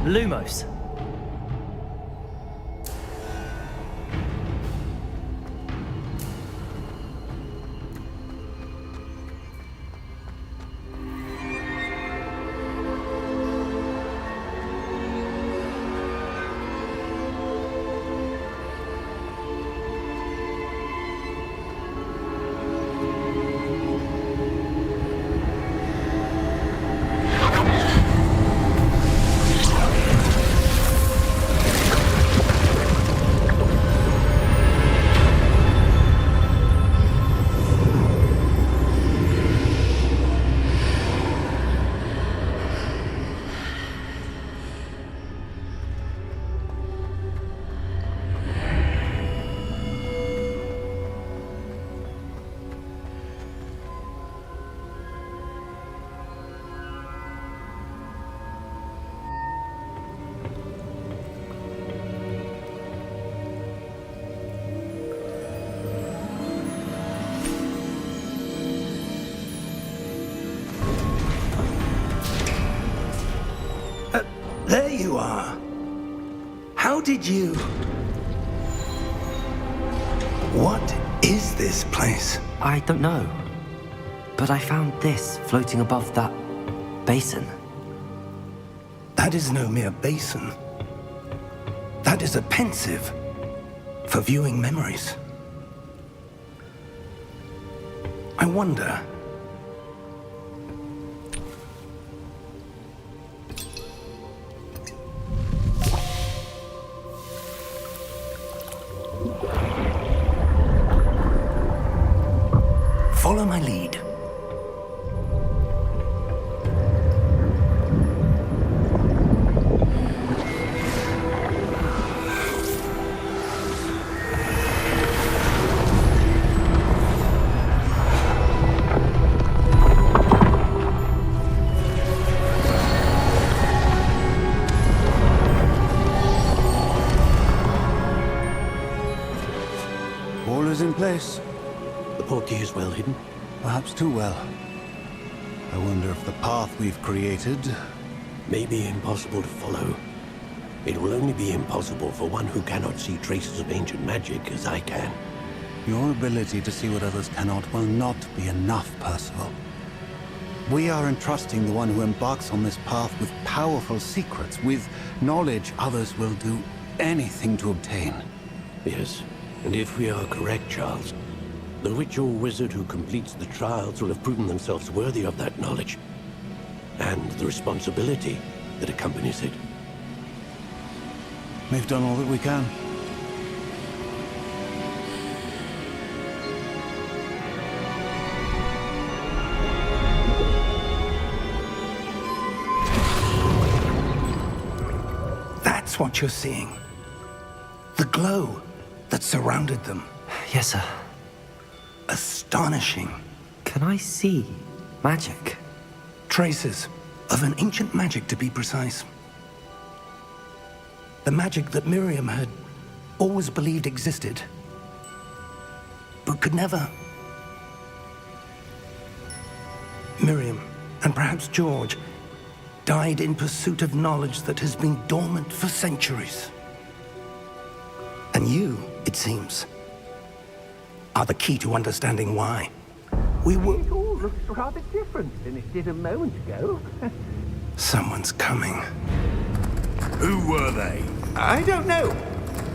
Lumos. There you are. How did you... What is this place? I don't know. But I found this floating above that basin. That is no mere basin. That is a pensive for viewing memories. I wonder... Follow my lead. All is in place. The portkey is well hidden. Perhaps too well. I wonder if the path we've created... May be impossible to follow. It will only be impossible for one who cannot see traces of ancient magic as I can. Your ability to see what others cannot will not be enough, Percival. We are entrusting the one who embarks on this path with powerful secrets, with knowledge others will do anything to obtain. Yes, and if we are correct, Charles, the witch or wizard who completes the trials will have proven themselves worthy of that knowledge, and the responsibility that accompanies it. We've done all that we can. That's what you're seeing. The glow that surrounded them. Yes, sir. Astonishing. Can I see magic? Traces of an ancient magic, to be precise. The magic that Miriam had always believed existed, but could never. Miriam, and perhaps George, died in pursuit of knowledge that has been dormant for centuries. And you, it seems, are the key to understanding why. We were... It all looks rather different than it did a moment ago. Someone's coming. Who were they? I don't know.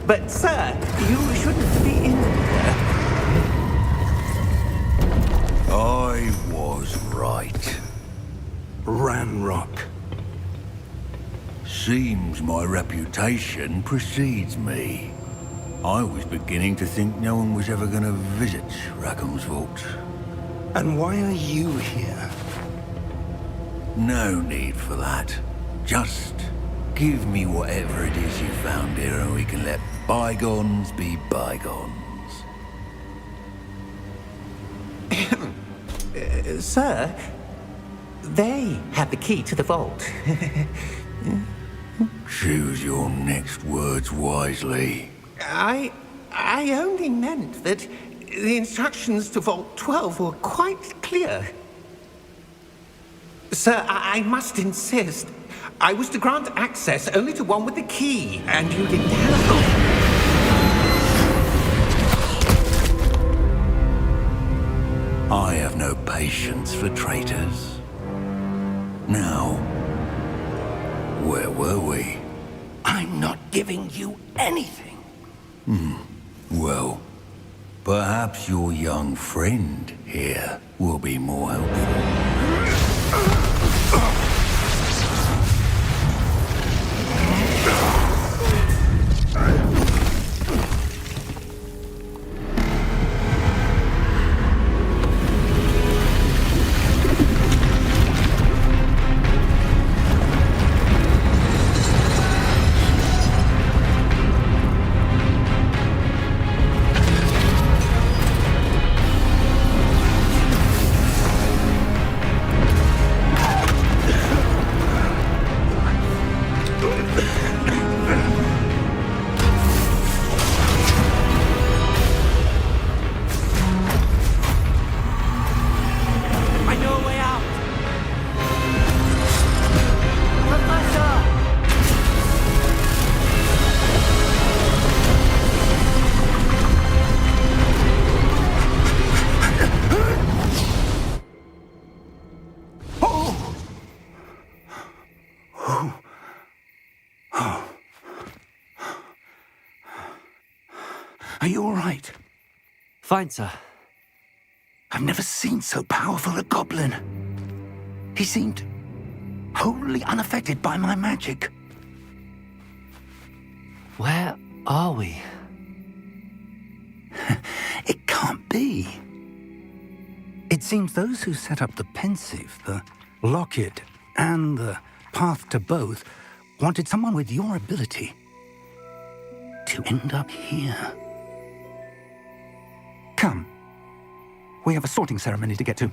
But, sir, you shouldn't be in here. I was right. Ranrock. Seems my reputation precedes me. I was beginning to think no one was ever going to visit Rackham's vault. And why are you here? No need for that. Just give me whatever it is you found here and we can let bygones be bygones. Sir, they have the key to the vault. Choose your next words wisely. I only meant that the instructions to Vault 12 were quite clear. Sir, I must insist. I was to grant access only to one with the key, and you didn't have it. I have no patience for traitors. Now, where were we? I'm not giving you anything. Well, perhaps your young friend here will be more helpful. Are you all right? Fine, sir. I've never seen so powerful a goblin. He seemed wholly unaffected by my magic. Where are we? It can't be. It seems those who set up the pensive, the locket, and the path to both wanted someone with your ability to end up here. Come. We have a sorting ceremony to get to.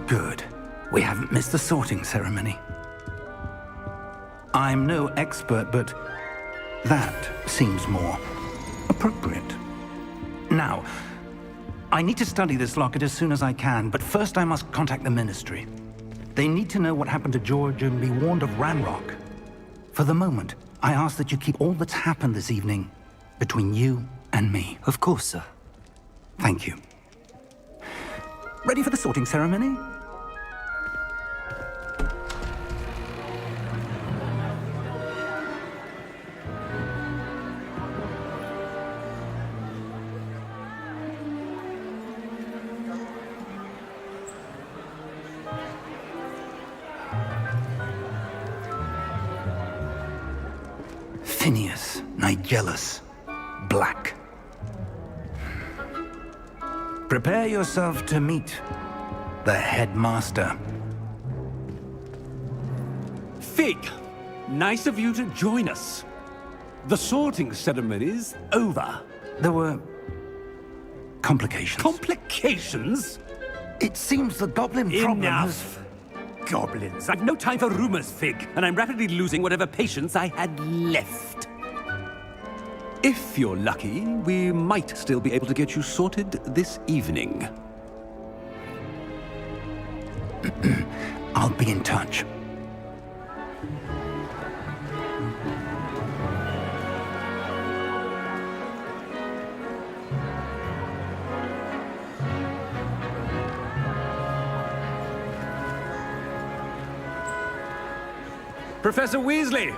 Good. We haven't missed the sorting ceremony. I'm no expert, but that seems more appropriate. Now, I need to study this locket as soon as I can, but first I must contact the Ministry. They need to know what happened to George and be warned of Ranrock. For the moment, I ask that you keep all that's happened this evening between you and me. Of course, sir. Thank you. Ready for the sorting ceremony? Phineas, Nigellus, Black. Prepare yourself to meet the headmaster. Fig, nice of you to join us. The sorting ceremony's over. There were complications. Complications? It seems the goblin problem has... Enough! Goblins. I've no time for rumors, Fig, and I'm rapidly losing whatever patience I had left. If you're lucky, we might still be able to get you sorted this evening. I'll be in touch. Professor Weasley,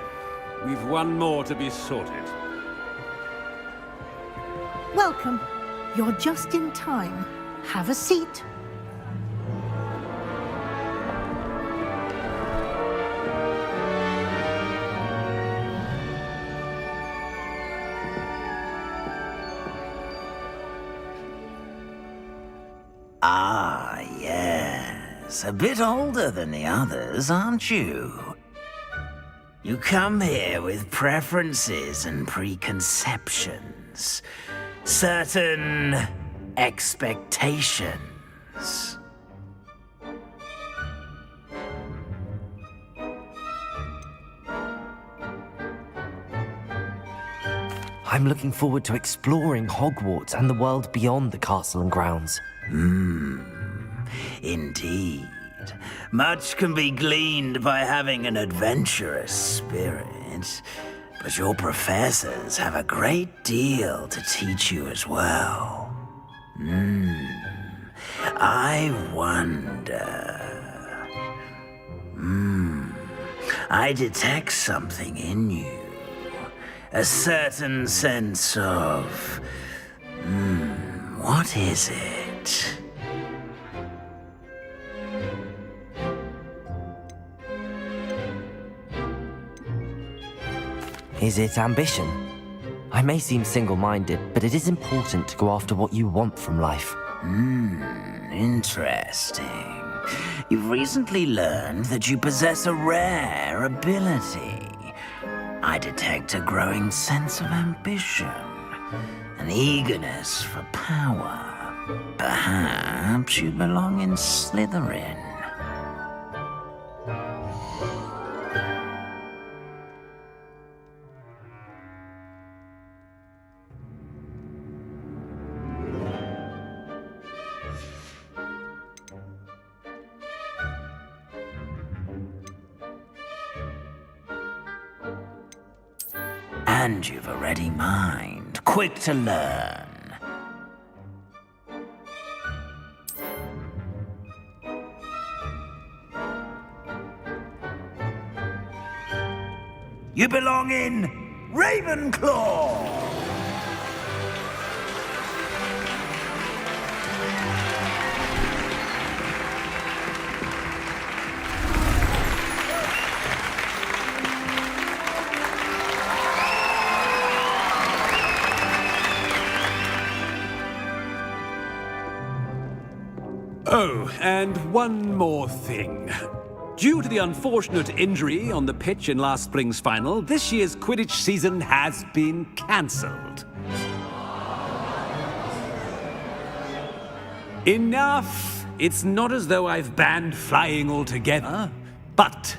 we've one more to be sorted. Welcome. You're just in time. Have a seat. Ah, yes. A bit older than the others, aren't you? You come here with preferences and preconceptions. Certain expectations. I'm looking forward to exploring Hogwarts and the world beyond the castle and grounds. Indeed. Much can be gleaned by having an adventurous spirit, but your professors have a great deal to teach you as well. I wonder... I detect something in you. A certain sense of... what is it? Is it ambition? I may seem single-minded, but it is important to go after what you want from life. Interesting. You've recently learned that you possess a rare ability. I detect a growing sense of ambition, an eagerness for power. Perhaps you belong in Slytherin. And you've a ready mind, quick to learn. You belong in Ravenclaw! Oh, and one more thing. Due to the unfortunate injury on the pitch in last spring's final, this year's Quidditch season has been cancelled. Enough! It's not as though I've banned flying altogether, but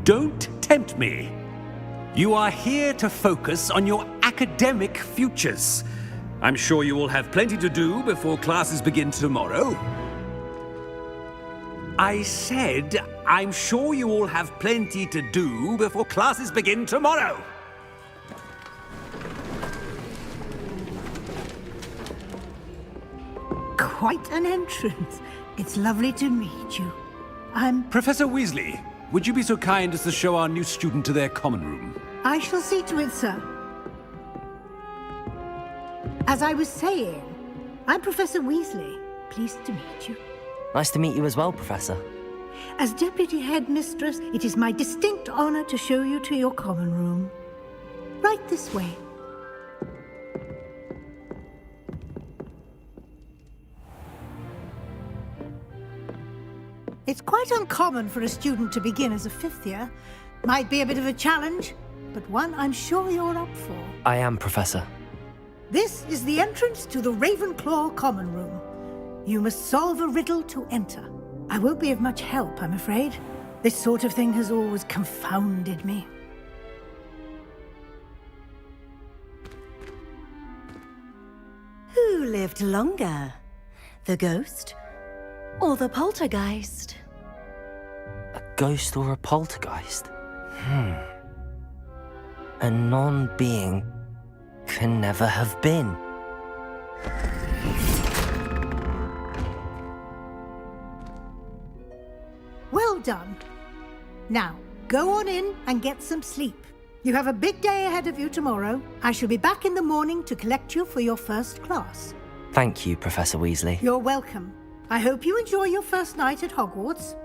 don't tempt me. You are here to focus on your academic futures. I'm sure you will have plenty to do before classes begin tomorrow. I said, I'm sure you all have plenty to do before classes begin tomorrow. Quite an entrance. It's lovely to meet you. Professor Weasley, would you be so kind as to show our new student to their common room? I shall see to it, sir. As I was saying, I'm Professor Weasley. Pleased to meet you. Nice to meet you as well, Professor. As Deputy Headmistress, it is my distinct honor to show you to your common room. Right this way. It's quite uncommon for a student to begin as a fifth year. Might be a bit of a challenge, but one I'm sure you're up for. I am, Professor. This is the entrance to the Ravenclaw common room. You must solve a riddle to enter. I won't be of much help, I'm afraid. This sort of thing has always confounded me. Who lived longer? The ghost or the poltergeist? A ghost or a poltergeist? A non-being can never have been. Well done. Now, go on in and get some sleep. You have a big day ahead of you tomorrow. I shall be back in the morning to collect you for your first class. Thank you, Professor Weasley. You're welcome. I hope you enjoy your first night at Hogwarts.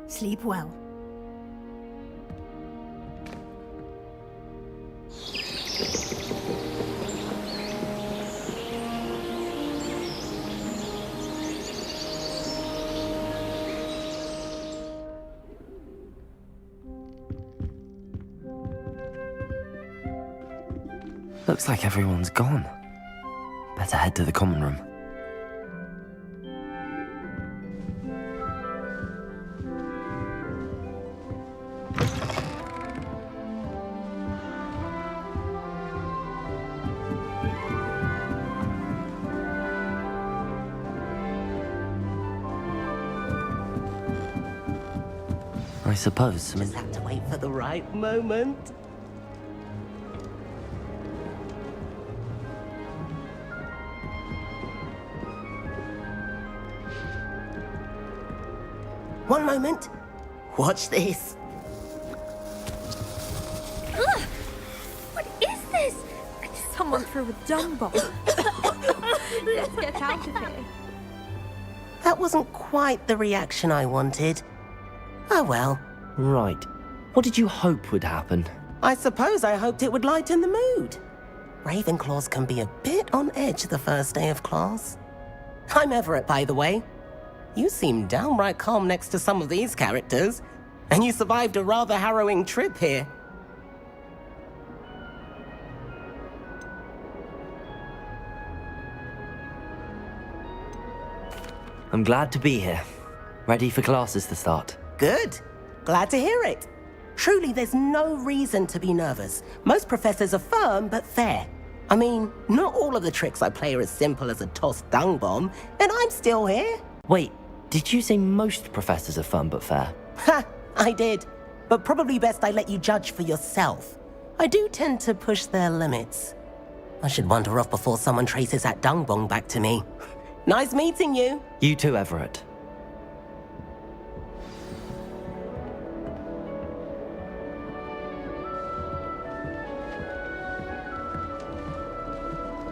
Sleep well. Looks like everyone's gone. Better head to the common room. I suppose. Just have to wait for the right moment. One moment. Watch this. Ugh! What is this? Someone threw a dung bomb. Let's get out of here. That wasn't quite the reaction I wanted. Oh well. Right. What did you hope would happen? I suppose I hoped it would lighten the mood. Ravenclaws can be a bit on edge the first day of class. I'm Everett, by the way. You seem downright calm next to some of these characters, and you survived a rather harrowing trip here. I'm glad to be here. Ready for classes to start. Good. Glad to hear it. Truly, there's no reason to be nervous. Most professors are firm but fair. I mean, not all of the tricks I play are as simple as a tossed dung bomb, and I'm still here. Wait, did you say most professors are fun but fair? Ha! I did. But probably best I let you judge for yourself. I do tend to push their limits. I should wander off before someone traces that dung bomb back to me. Nice meeting you. You too, Everett.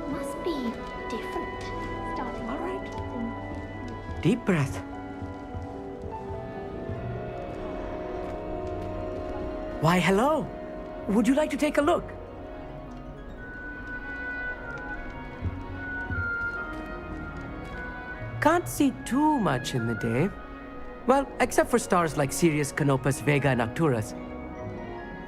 Must be different. Starting all right. Deep breath. Why, hello. Would you like to take a look? Can't see too much in the day. Well, except for stars like Sirius, Canopus, Vega, and Arcturus.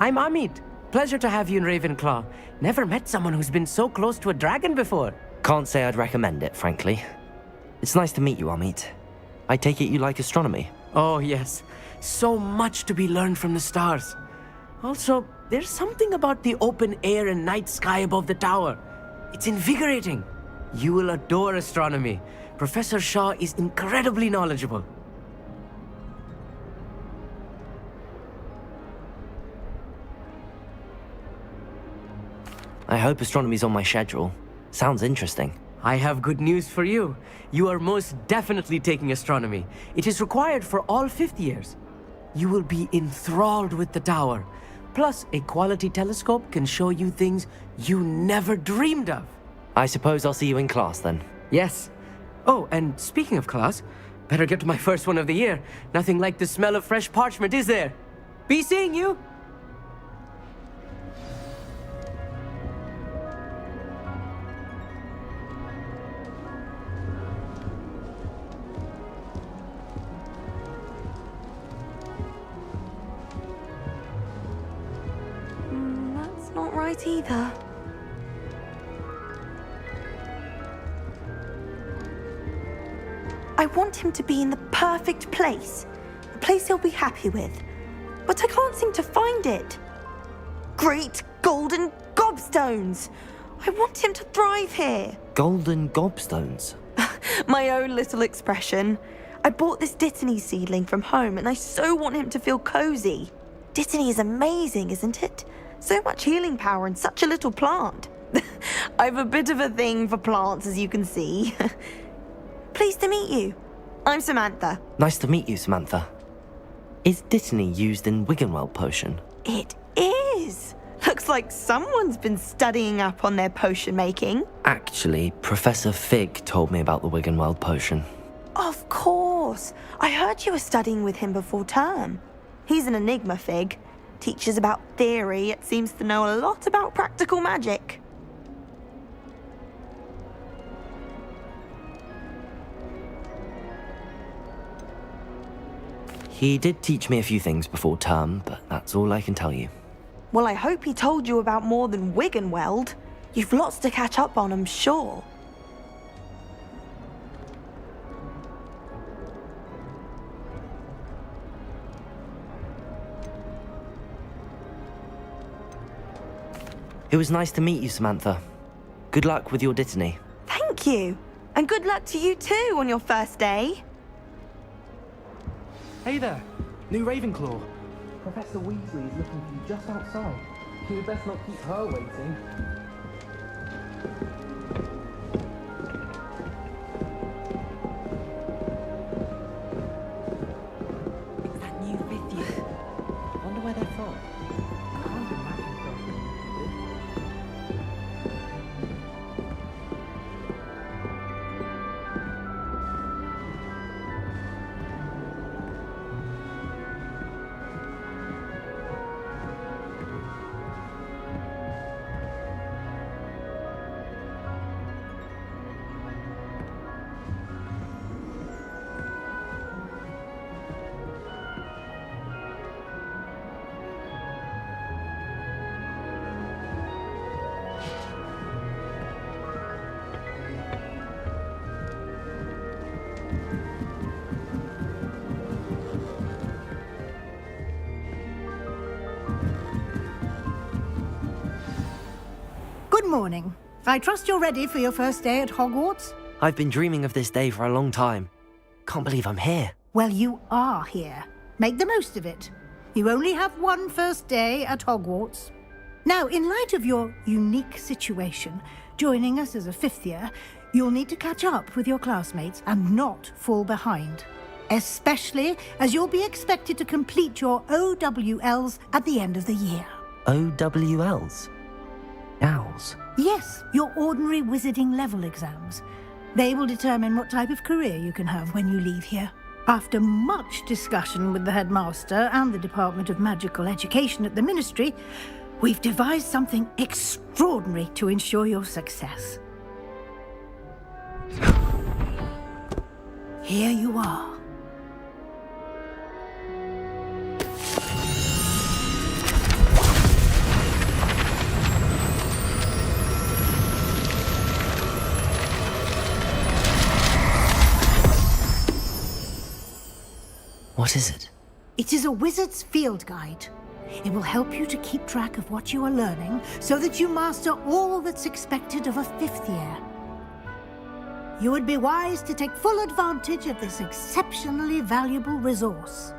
I'm Amit. Pleasure to have you in Ravenclaw. Never met someone who's been so close to a dragon before. Can't say I'd recommend it, frankly. It's nice to meet you, Amit. I take it you like astronomy? Oh, yes. So much to be learned from the stars. Also, there's something about the open air and night sky above the tower. It's invigorating. You will adore astronomy. Professor Shaw is incredibly knowledgeable. I hope astronomy's on my schedule. Sounds interesting. I have good news for you. You are most definitely taking astronomy. It is required for all fifth years. You will be enthralled with the tower. Plus, a quality telescope can show you things you never dreamed of. I suppose I'll see you in class then. Yes. Oh, and speaking of class, better get to my first one of the year. Nothing like the smell of fresh parchment, is there? Be seeing you! That's not right either. I want him to be in the perfect place. A place he'll be happy with. But I can't seem to find it. Great golden gobstones! I want him to thrive here. Golden gobstones? My own little expression. I bought this Dittany seedling from home and I so want him to feel cozy. Dittany is amazing, isn't it? So much healing power in such a little plant. I've a bit of a thing for plants, as you can see. Pleased to meet you. I'm Samantha. Nice to meet you, Samantha. Is Dittany used in Wiggenweld potion? It is. Looks Looks like someone's been studying up on their potion making. Actually, Professor Fig told me about the Wiggenweld potion. Of course. I heard you were studying with him before term. He's an enigma, Fig. Teaches about theory, yet seems to know a lot about practical magic. He did teach me a few things before term, but that's all I can tell you. Well, I hope he told you about more than Wiggenweld. You've lots to catch up on, I'm sure. It was nice to meet you, Samantha. Good luck with your dittany. Thank you. And good luck to you too on your first day. Hey there, new Ravenclaw. Professor Weasley is looking for you just outside. You would best not keep her waiting. It's that new with you. Wonder where they're from. Can't imagine something. Good morning. I trust you're ready for your first day at Hogwarts? I've been dreaming of this day for a long time. Can't believe I'm here. Well, you are here. Make the most of it. You only have one first day at Hogwarts. Now, in light of your unique situation, joining us as a fifth year, you'll need to catch up with your classmates and not fall behind. Especially as you'll be expected to complete your OWLs at the end of the year. OWLs? Owls? Yes, your ordinary wizarding level exams. They will determine what type of career you can have when you leave here. After much discussion with the headmaster and the Department of Magical Education at the Ministry, we've devised something extraordinary to ensure your success. Here you are. What is it? It is a wizard's field guide. It will help you to keep track of what you are learning so that you master all that's expected of a fifth year. You would be wise to take full advantage of this exceptionally valuable resource.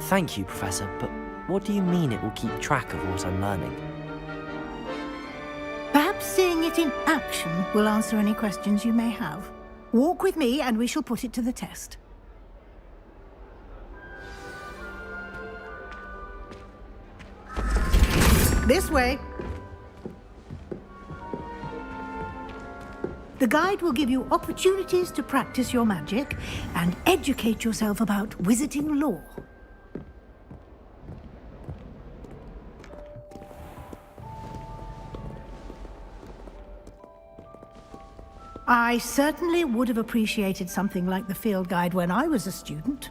Thank you, Professor, but what do you mean it will keep track of what I'm learning? Perhaps seeing it in action will answer any questions you may have. Walk with me and we shall put it to the test. This way. The guide will give you opportunities to practice your magic and educate yourself about wizarding lore. I certainly would have appreciated something like the field guide when I was a student.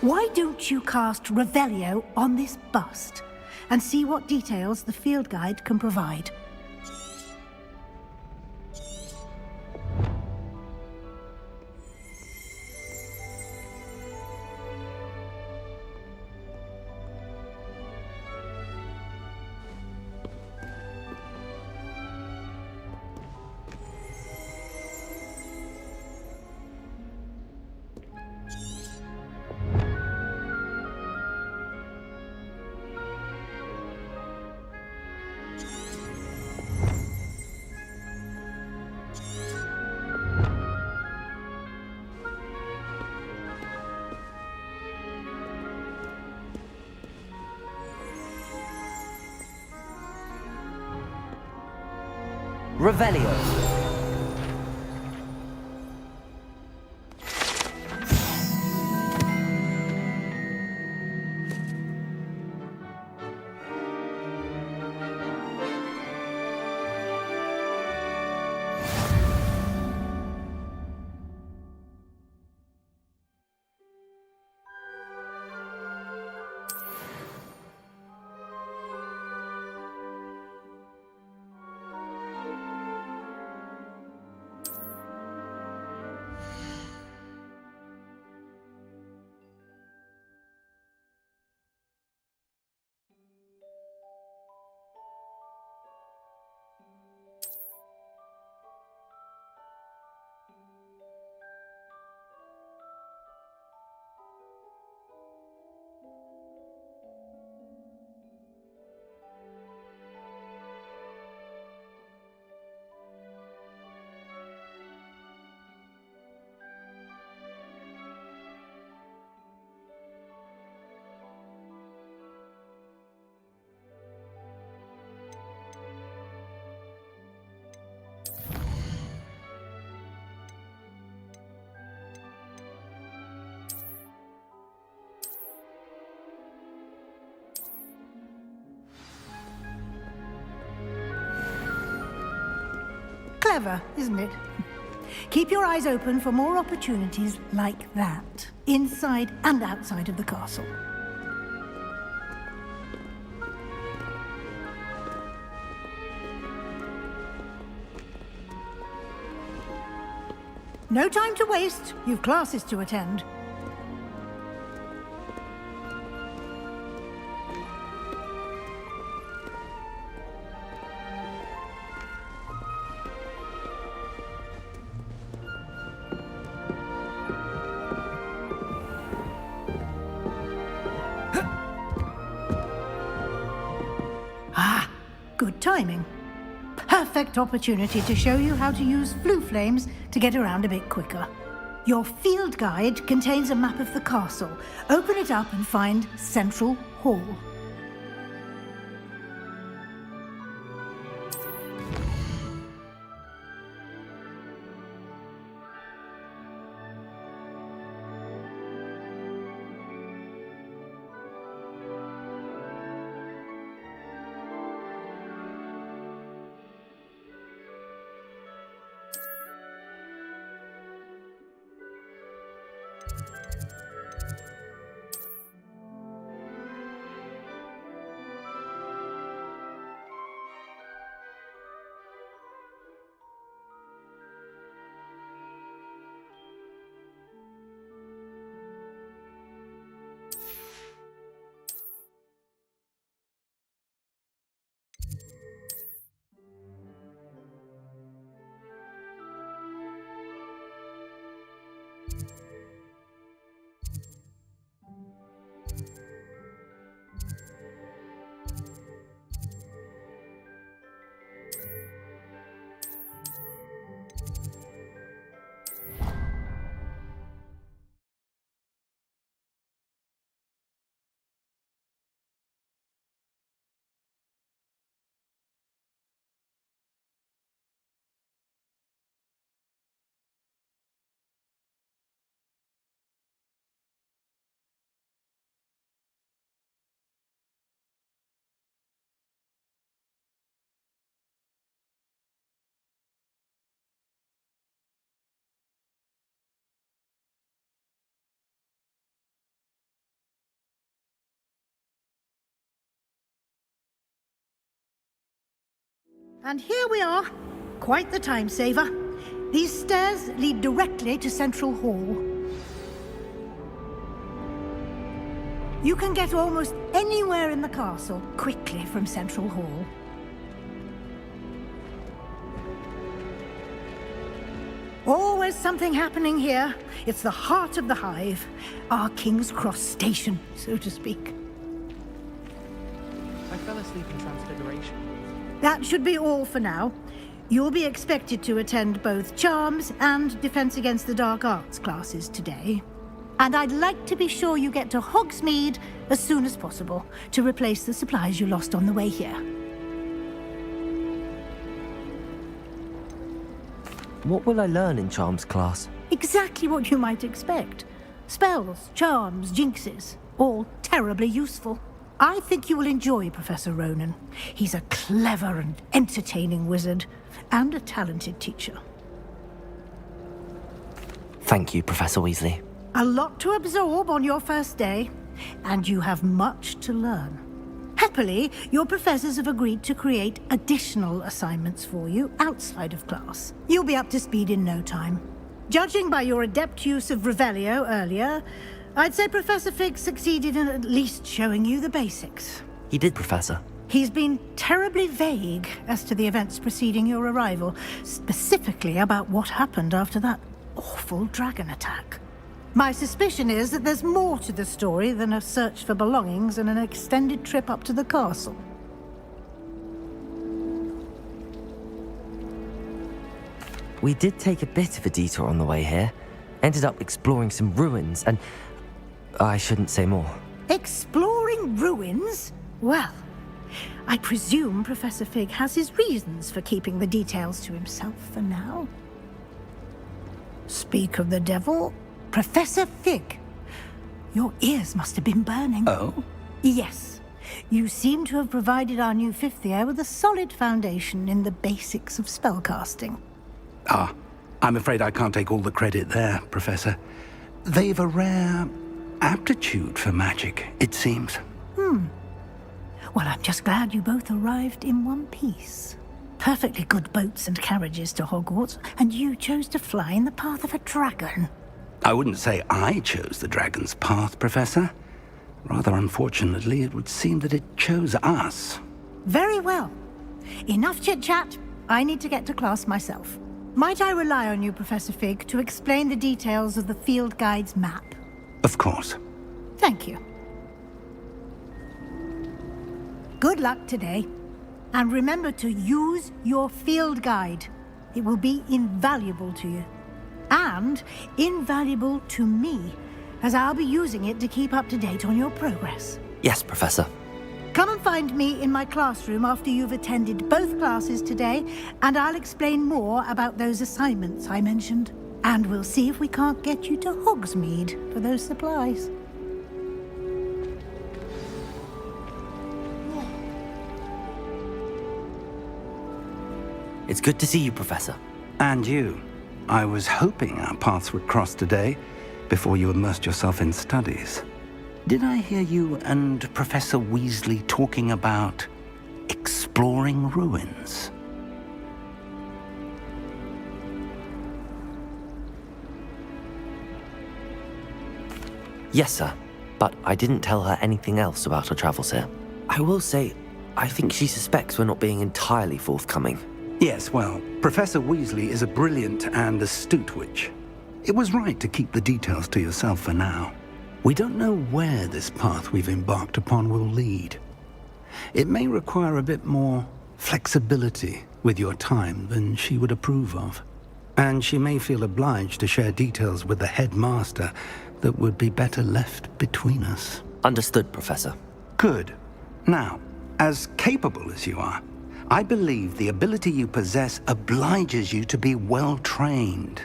Why don't you cast Revelio on this bust and see what details the field guide can provide? Revelio. Clever, isn't it? Keep your eyes open for more opportunities like that, inside and outside of the castle. No time to waste. You've classes to attend. Good timing. Perfect opportunity to show you how to use flue flames to get around a bit quicker. Your field guide contains a map of the castle. Open it up and find Central Hall. And here we are. Quite the time saver. These stairs lead directly to Central Hall. You can get almost anywhere in the castle quickly from Central Hall. Always something happening here. It's the heart of the Hive. Our King's Cross station, so to speak. I fell asleep in Transfiguration. That should be all for now. You'll be expected to attend both Charms and Defense Against the Dark Arts classes today. And I'd like to be sure you get to Hogsmeade as soon as possible to replace the supplies you lost on the way here. What will I learn in Charms class? Exactly what you might expect. Spells, charms, jinxes, all terribly useful. I think you will enjoy Professor Ronan. He's a clever and entertaining wizard, and a talented teacher. Thank you, Professor Weasley. A lot to absorb on your first day, and you have much to learn. Happily, your professors have agreed to create additional assignments for you outside of class. You'll be up to speed in no time. Judging by your adept use of Revelio earlier, I'd say Professor Fig succeeded in at least showing you the basics. He did, Professor. He's been terribly vague as to the events preceding your arrival, specifically about what happened after that awful dragon attack. My suspicion is that there's more to the story than a search for belongings and an extended trip up to the castle. We did take a bit of a detour on the way here. Ended up exploring some ruins and... I shouldn't say more. Exploring ruins? Well, I presume Professor Fig has his reasons for keeping the details to himself for now. Speak of the devil, Professor Fig. Your ears must have been burning. Oh? Yes. You seem to have provided our new fifth year with a solid foundation in the basics of spellcasting. Ah, I'm afraid I can't take all the credit there, Professor. They've a rare aptitude for magic, it seems. Well, I'm just glad you both arrived in one piece. Perfectly good boats and carriages to Hogwarts, and you chose to fly in the path of a dragon. I wouldn't say I chose the dragon's path, Professor. Rather unfortunately, it would seem that it chose us. Very well. Enough chit-chat. I need to get to class myself. Might I rely on you, Professor Fig, to explain the details of the field guide's map? Of course. Thank you. Good luck today. And remember to use your field guide. It will be invaluable to you. And invaluable to me, as I'll be using it to keep up to date on your progress. Yes, Professor. Come and find me in my classroom after you've attended both classes today, and I'll explain more about those assignments I mentioned. And we'll see if we can't get you to Hogsmeade for those supplies. It's good to see you, Professor. And you. I was hoping our paths would cross today, before you immersed yourself in studies. Did I hear you and Professor Weasley talking about exploring ruins? Yes, sir. But I didn't tell her anything else about our travels here. I will say, I think she suspects we're not being entirely forthcoming. Yes, well, Professor Weasley is a brilliant and astute witch. It was right to keep the details to yourself for now. We don't know where this path we've embarked upon will lead. It may require a bit more flexibility with your time than she would approve of. And she may feel obliged to share details with the headmaster that would be better left between us. Understood, Professor. Good. Now, as capable as you are, I believe the ability you possess obliges you to be well-trained.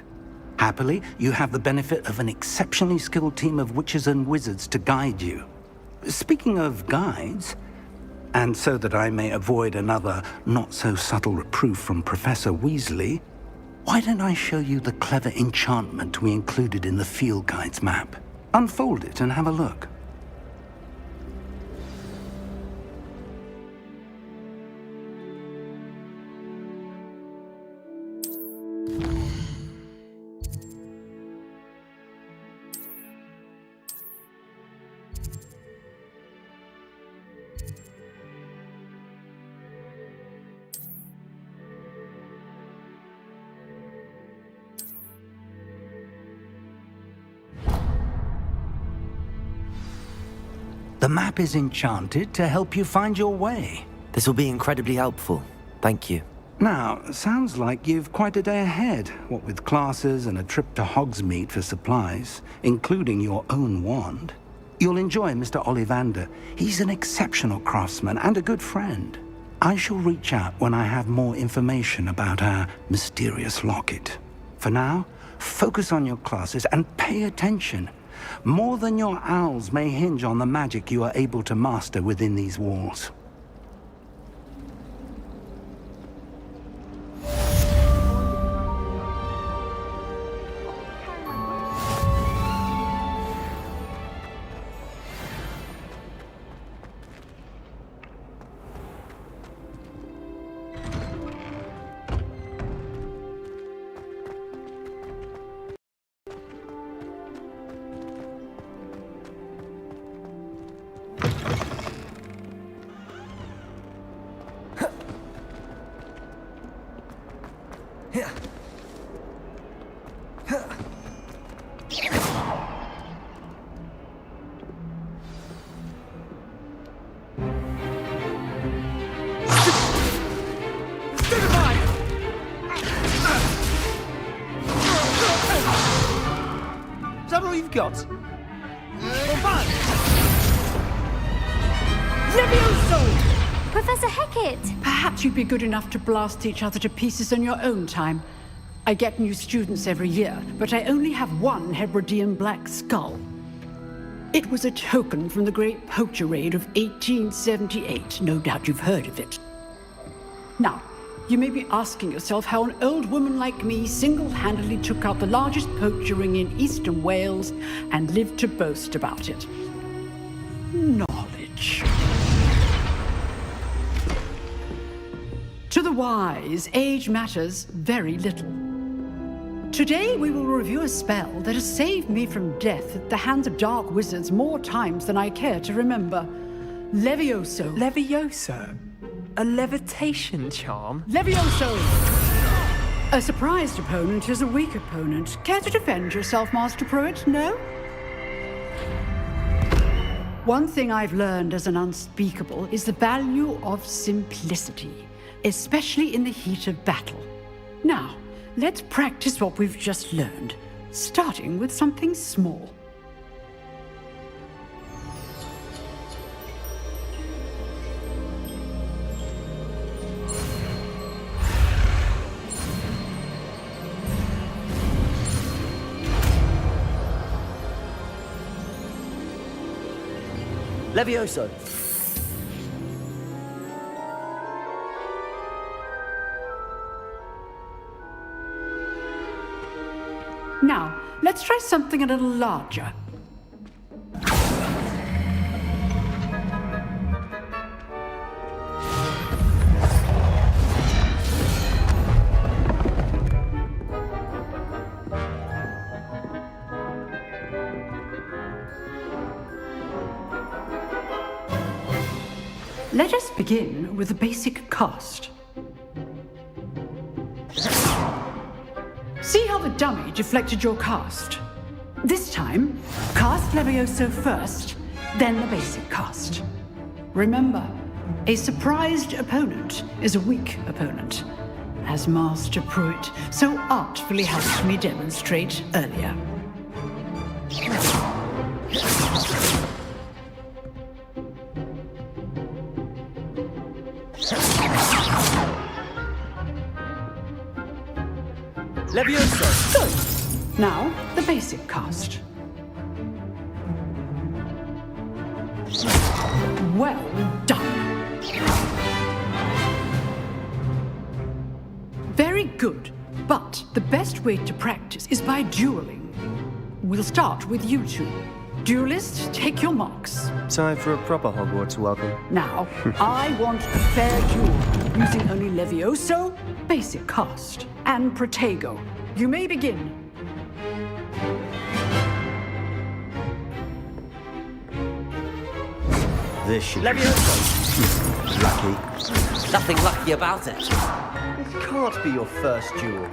Happily, you have the benefit of an exceptionally skilled team of witches and wizards to guide you. Speaking of guides, and so that I may avoid another not-so-subtle reproof from Professor Weasley, why don't I show you the clever enchantment we included in the field guide's map? Unfold it and have a look. The map is enchanted to help you find your way. This will be incredibly helpful. Thank you. Now, sounds like you've quite a day ahead, what with classes and a trip to Hogsmeade for supplies, including your own wand. You'll enjoy Mr. Ollivander. He's an exceptional craftsman and a good friend. I shall reach out when I have more information about our mysterious locket. For now, focus on your classes and pay attention. More than your owls may hinge on the magic you are able to master within these walls. Is that all you've got? Professor Hecat! Perhaps you'd be good enough to blast each other to pieces on your own time. I get new students every year, but I only have one Hebridean black skull. It was a token from the Great Poacher Raid of 1878. No doubt you've heard of it. Now, you may be asking yourself how an old woman like me single-handedly took out the largest poacher ring in eastern Wales and lived to boast about it. Knowledge. To the wise, age matters very little. Today we will review a spell that has saved me from death at the hands of dark wizards more times than I care to remember. Levioso. Levioso? A levitation charm? Levioso! A surprised opponent is a weak opponent. Care to defend yourself, Master Pruitt? No? One thing I've learned as an unspeakable is the value of simplicity, especially in the heat of battle. Now, let's practice what we've just learned, starting with something small. Levioso. Now, let's try something a little larger. Let us begin with the basic cast. See how the dummy deflected your cast? This time, cast Levioso first, then the basic cast. Remember, a surprised opponent is a weak opponent, as Master Pruitt so artfully helped me demonstrate earlier. Levioso! Good. Now, the basic cast. Well done. Very good. But the best way to practice is by dueling. We'll start with you two. Duelists, take your marks. Time for a proper Hogwarts welcome. Now, I want a fair duel, using only Levioso, basic cast, and Protego. You may begin. This should Levioso! lucky. Nothing lucky about it. This can't be your first duel.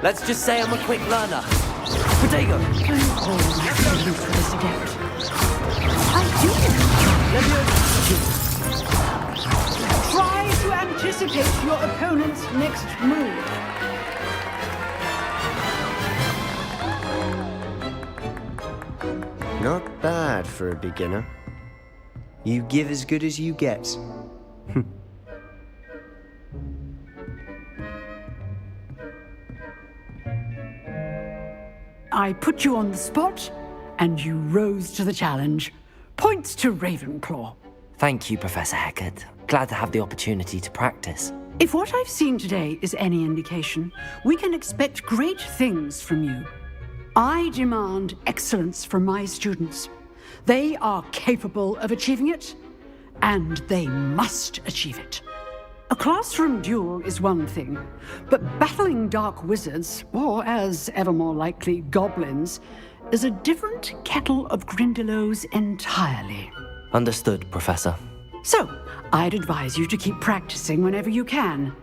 Let's just say I'm a quick learner. Protego! I'm always have to look for this again. I do. Try to anticipate your opponent's next move. Not bad for a beginner. You give as good as you get. I put you on the spot, and you rose to the challenge. Points to Ravenclaw. Thank you, Professor Hecat. Glad to have the opportunity to practice. If what I've seen today is any indication, we can expect great things from you. I demand excellence from my students. They are capable of achieving it, and they must achieve it. A classroom duel is one thing, but battling dark wizards, or as ever more likely, goblins, is a different kettle of Grindylows entirely. Understood, Professor. So, I'd advise you to keep practicing whenever you can.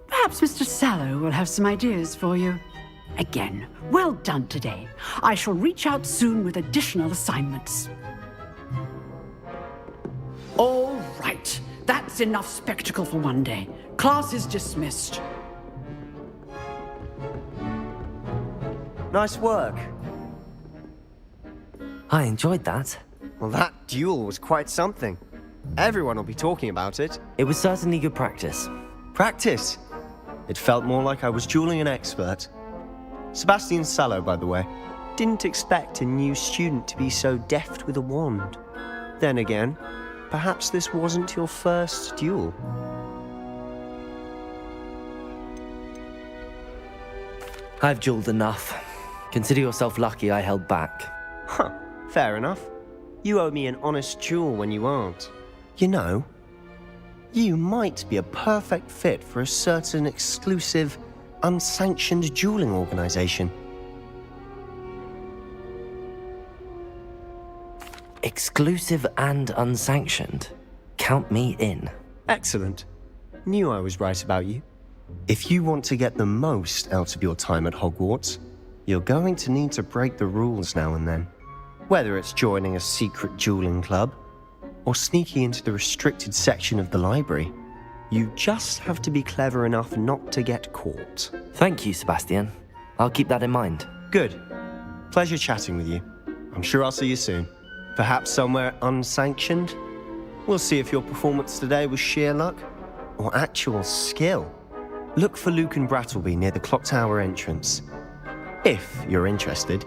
Perhaps Mr. Sallow will have some ideas for you. Again, well done today. I shall reach out soon with additional assignments. All right. That's enough spectacle for one day. Class is dismissed. Nice work. I enjoyed that. Well, that duel was quite something. Everyone will be talking about it. It was certainly good practice. Practice? It felt more like I was dueling an expert. Sebastian Sallow, by the way. Didn't expect a new student to be so deft with a wand. Then again, perhaps this wasn't your first duel. I've dueled enough. Consider yourself lucky I held back. Huh, fair enough. You owe me an honest duel when you aren't. You know, you might be a perfect fit for a certain exclusive, unsanctioned dueling organization. Exclusive and unsanctioned? Count me in. Excellent. Knew I was right about you. If you want to get the most out of your time at Hogwarts, you're going to need to break the rules now and then. Whether it's joining a secret dueling club, or sneaking into the restricted section of the library, you just have to be clever enough not to get caught. Thank you, Sebastian. I'll keep that in mind. Good. Pleasure chatting with you. I'm sure I'll see you soon. Perhaps somewhere unsanctioned? We'll see if your performance today was sheer luck or actual skill. Look for Luke and Brattleby near the clock tower entrance, if you're interested.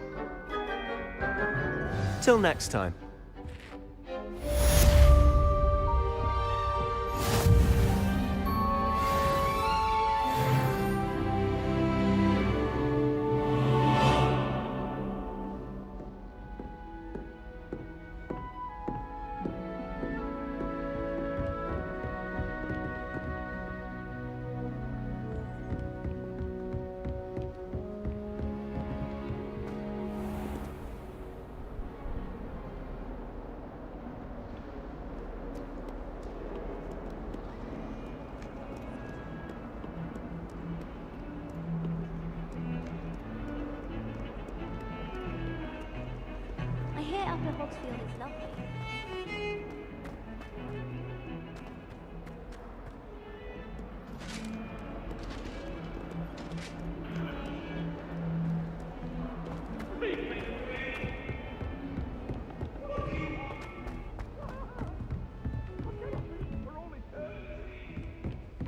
Till next time. I hear up at Hogsmeade is lovely.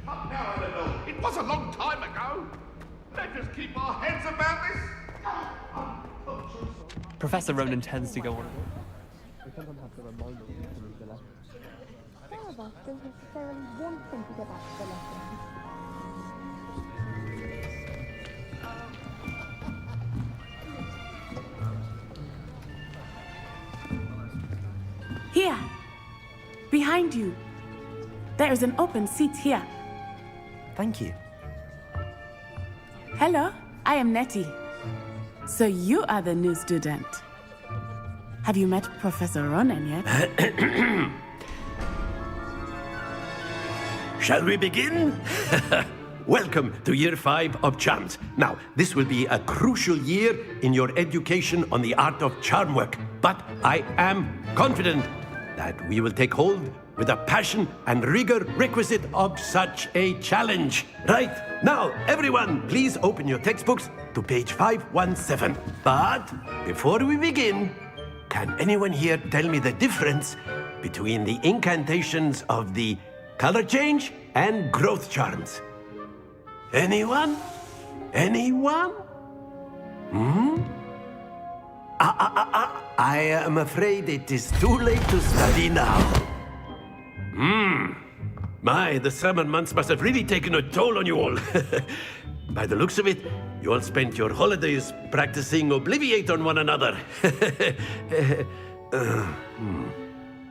Come now, Eleanor. It was a long time ago. Let us keep our heads about this. Professor Ronan tends to go on. Some of us don't necessarily want them to go back to the lessons. Here, behind you. There is an open seat here. Thank you. Hello, I am Nettie. So you are the new student. Have you met Professor Ronan yet? Shall we begin? Welcome to Year 5 of Charms. Now, this will be a crucial year in your education on the art of charm work, but I am confident that we will take hold with the passion and rigor requisite of such a challenge. Right, now, everyone, please open your textbooks to page 517. But before we begin, can anyone here tell me the difference between the incantations of the color change and growth charms? Anyone? Anyone? I am afraid it is too late to study now. My, the summer months must have really taken a toll on you all. By the looks of it, you all spent your holidays practicing Obliviate on one another.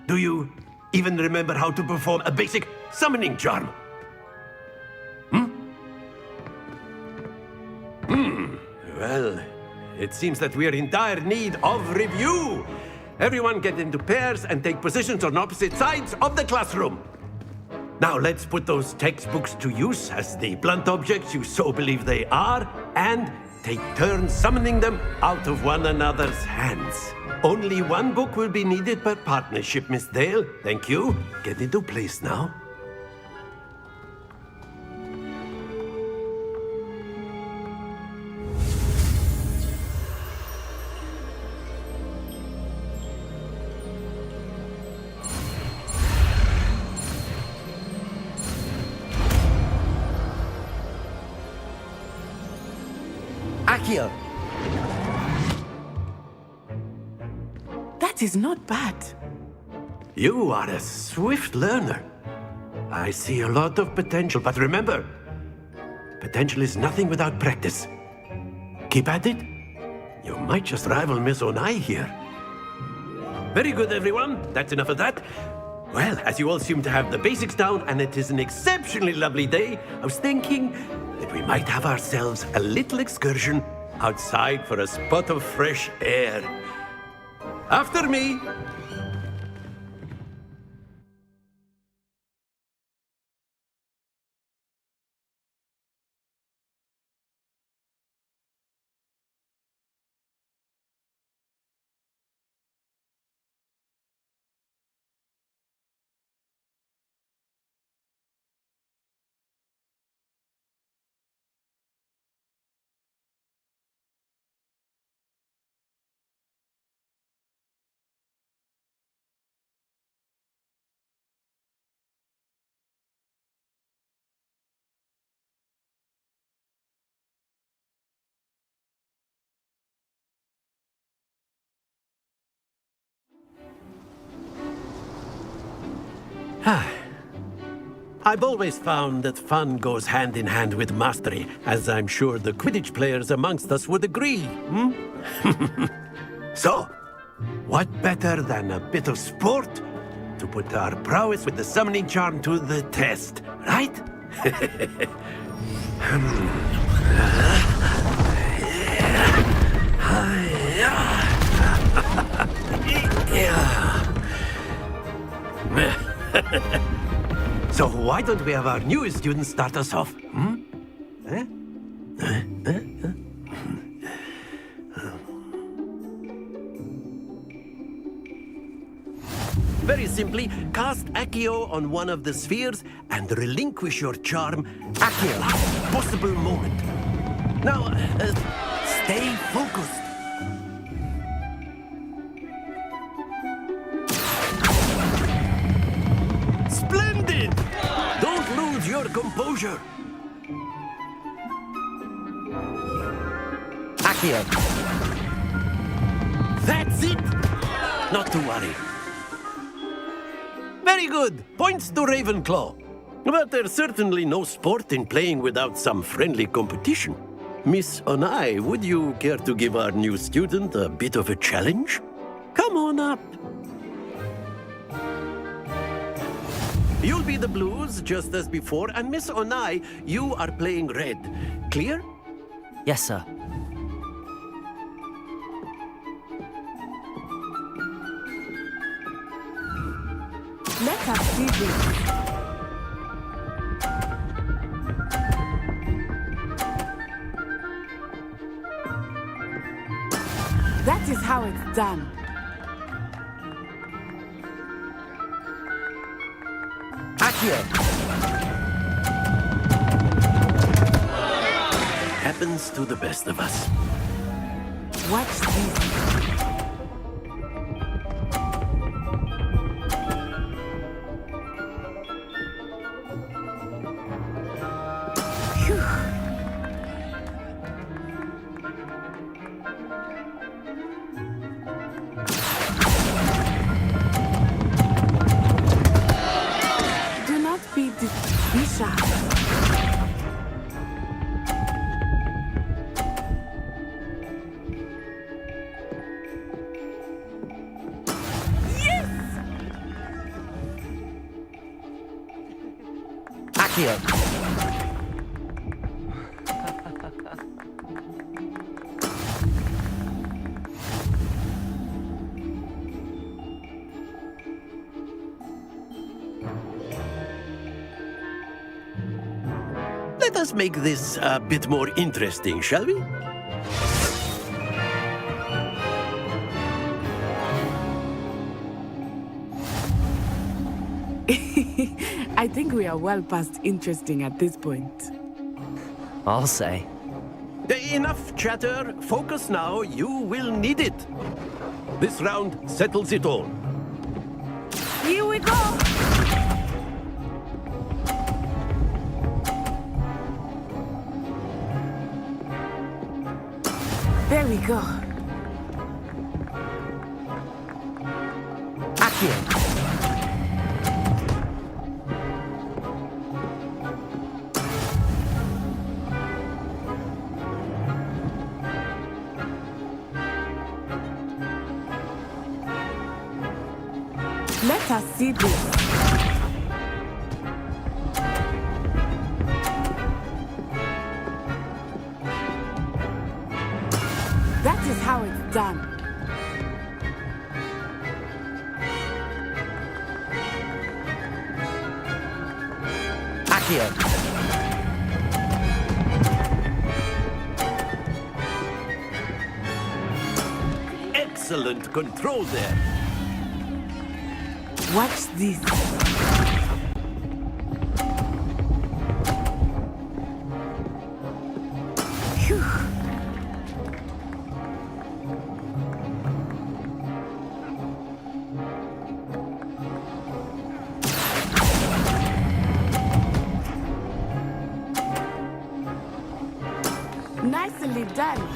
Do you even remember how to perform a basic summoning charm? Well, it seems that we are in dire need of review. Everyone get into pairs and take positions on opposite sides of the classroom. Now let's put those textbooks to use as the blunt objects you so believe they are, and take turns summoning them out of one another's hands. Only one book will be needed per partnership, Miss Dale. Thank you. Get into place now. Accio! That is not bad. You are a swift learner. I see a lot of potential, but remember, potential is nothing without practice. Keep at it. You might just rival Miss Onai here. Very good, everyone. That's enough of that. Well, as you all seem to have the basics down, and it is an exceptionally lovely day, I was thinking that we might have ourselves a little excursion outside for a spot of fresh air. After me! I've always found that fun goes hand in hand with mastery, as I'm sure the Quidditch players amongst us would agree, So, what better than a bit of sport to put our prowess with the summoning charm to the test, right? So why don't we have our newest student start us off? Very simply, cast Accio on one of the spheres and relinquish your charm at the last possible moment. Now, stay focused. Splendid! Don't lose your composure. Accio. That's it! Not to worry. Very good. Points to Ravenclaw. But there's certainly no sport in playing without some friendly competition. Miss Onai, would you care to give our new student a bit of a challenge? Come on up. You'll be the blues, just as before, and Miss Onai, you are playing red. Clear? Yes, sir. Let us see this. That is how it's done. Accio! Happens to the best of us. Watch this. Accio. Let us make this a bit more interesting, shall we? I think we are well past interesting at this point. I'll say. Enough chatter. Focus now. You will need it. This round settles it all. Here we go! There we go. Accio. Let us see this. That is how it's done. Accio. Excellent control there. Watch this. Phew. Nicely done.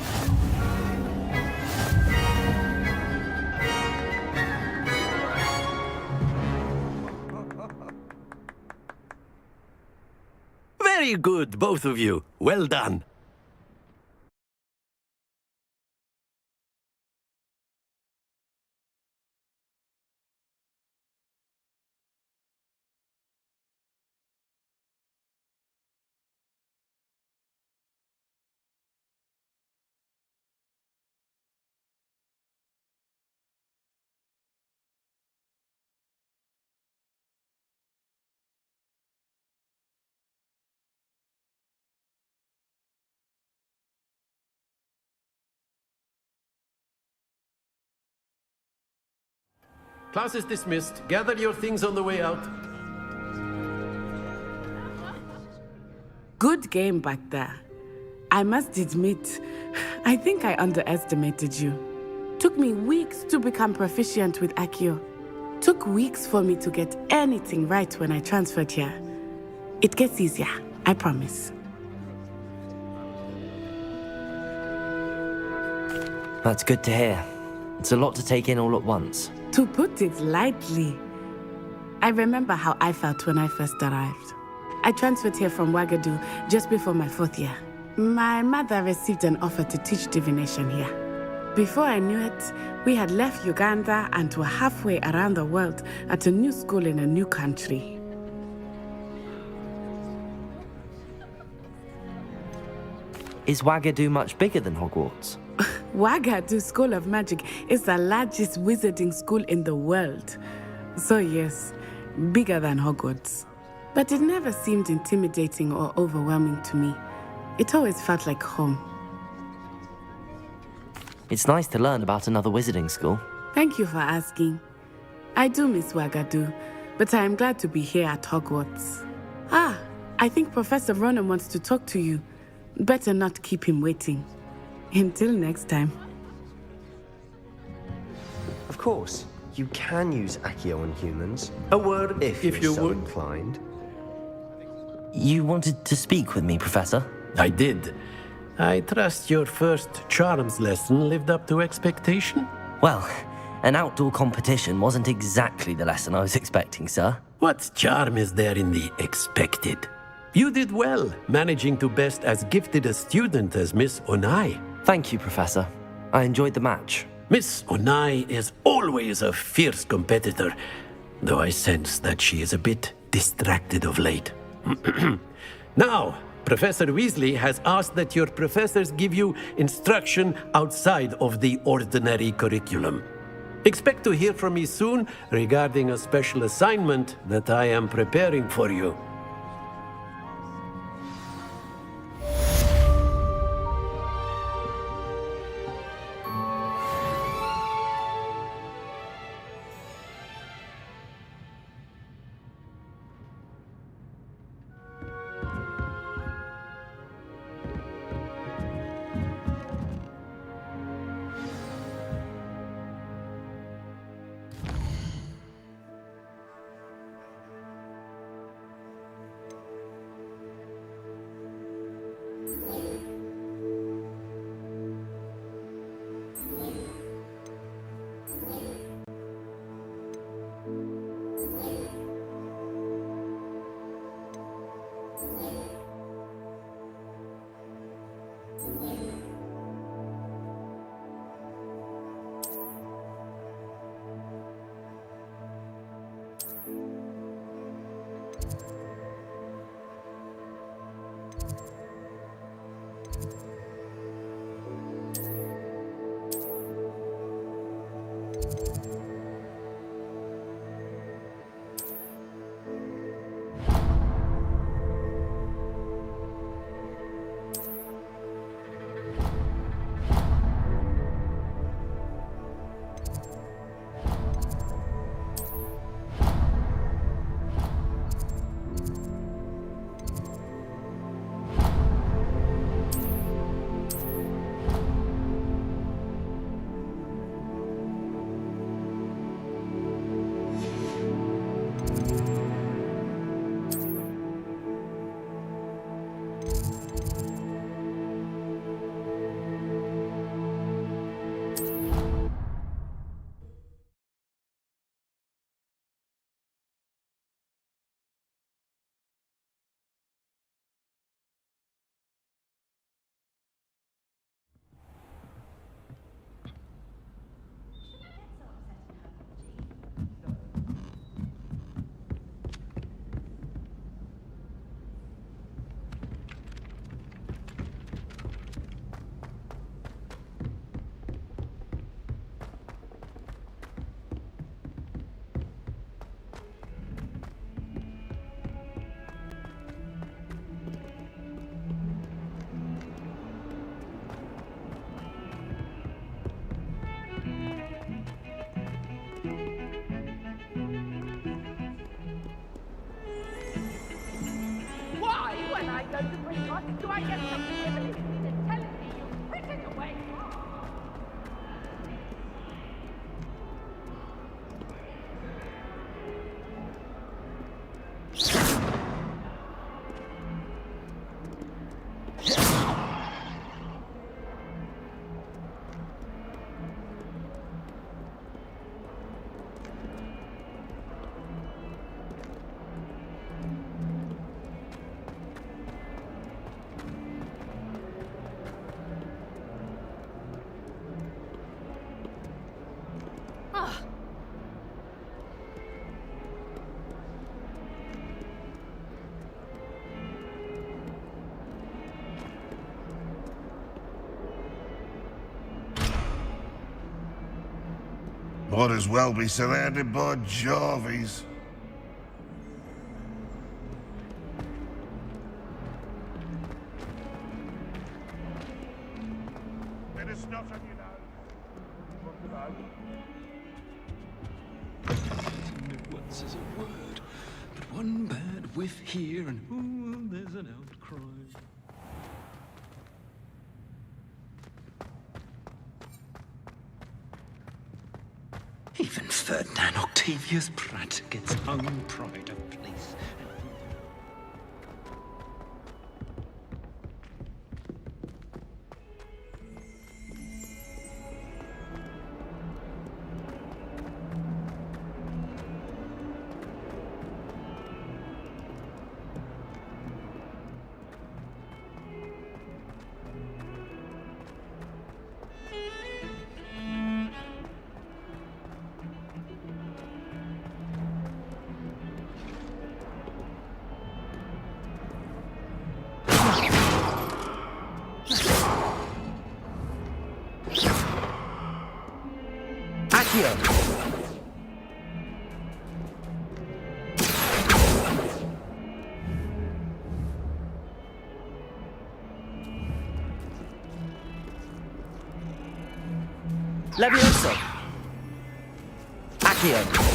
Very good, both of you. Well done. Class is dismissed. Gather your things on the way out. Good game back there. I must admit, I think I underestimated you. Took me weeks to become proficient with Accio. Took weeks for me to get anything right when I transferred here. It gets easier, I promise. That's good to hear. It's a lot to take in all at once. To put it lightly, I remember how I felt when I first arrived. I transferred here from Wagadu just before my 4th year. My mother received an offer to teach divination here. Before I knew it, we had left Uganda and were halfway around the world at a new school in a new country. Is Wagadu much bigger than Hogwarts? Wagadu School of Magic is the largest wizarding school in the world. So yes, bigger than Hogwarts. But it never seemed intimidating or overwhelming to me. It always felt like home. It's nice to learn about another wizarding school. Thank you for asking. I do miss Wagadu, but I am glad to be here at Hogwarts. Ah, I think Professor Ronan wants to talk to you. Better not keep him waiting. Until next time. Of course, you can use Accio on humans. A word if you're so inclined. You wanted to speak with me, Professor? I did. I trust your first charms lesson lived up to expectation? Well, an outdoor competition wasn't exactly the lesson I was expecting, sir. What charm is there in the expected? You did well, managing to best as gifted a student as Miss Onai. Thank you, Professor. I enjoyed the match. Miss Onai is always a fierce competitor, though I sense that she is a bit distracted of late. Now, Professor Weasley has asked that your professors give you instruction outside of the ordinary curriculum. Expect to hear from me soon regarding a special assignment that I am preparing for you. Do I get something heavily and telling me you put it away? Might as well be surrounded by Jarvies. Bit of snot on your nose. No one says a word, but one bad whiff here and ooh, there's an outcry. Even Ferdinand Octavius Pratt gets hung pride of place. Accio! Levioso! Accio!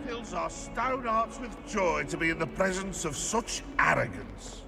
Fills our stone hearts with joy to be in the presence of such arrogance.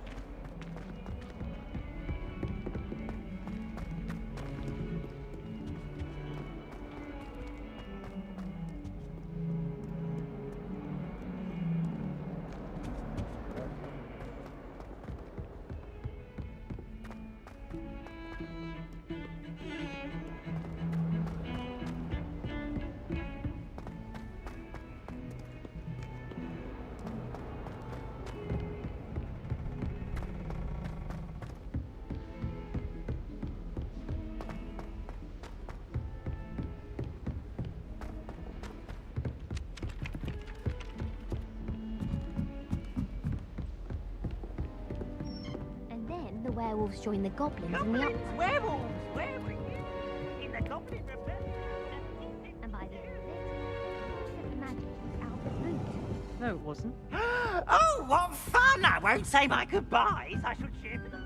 The werewolves join the goblins in the Goblins, werewolves, where were you? In the goblin rebellion. And by the end of it, the magic was out the boot. No, it wasn't. Oh, what fun! I won't say my goodbyes. I shall cheer for them.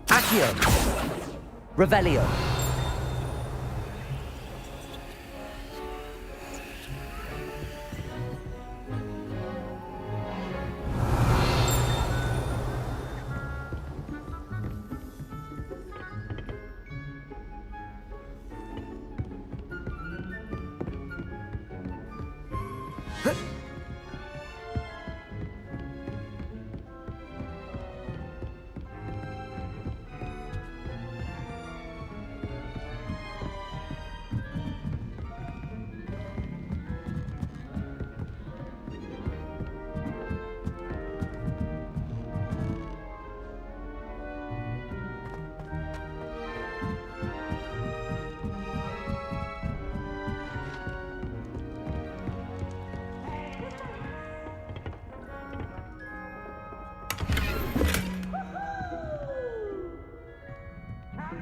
Accio! Revelio!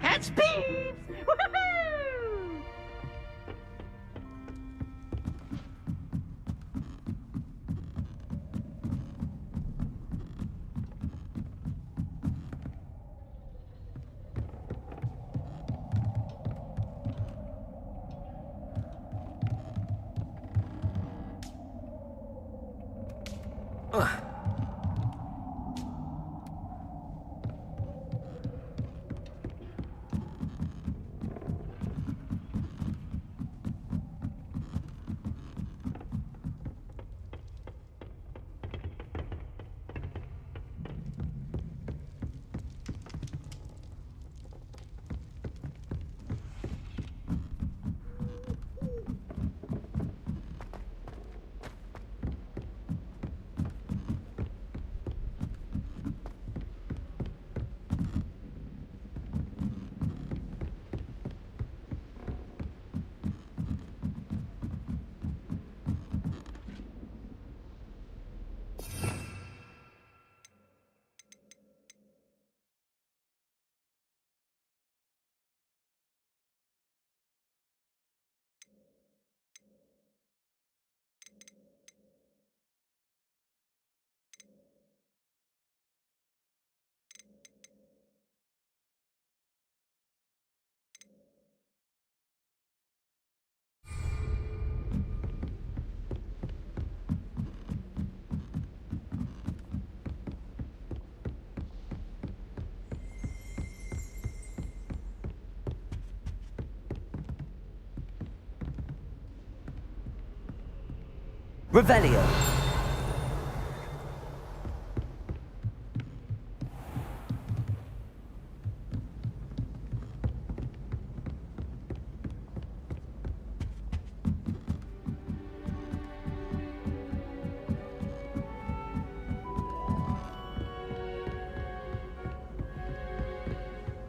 Catch peeps! Woohoo! Revelio.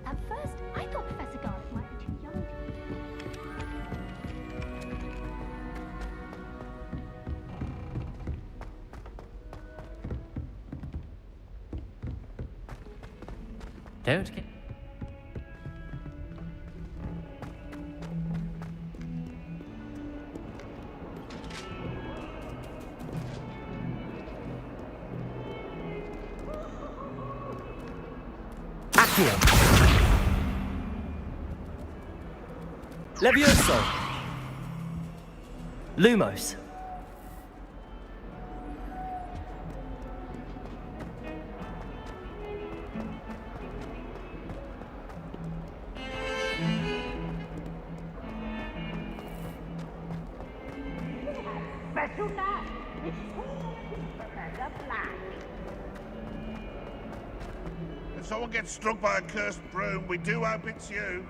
At first, I thought Professor Garlick might be too young to Don't get... Accio. Levioso. Lumos. Special night. It's Professor Black. If someone gets struck by a cursed broom, we do hope it's you.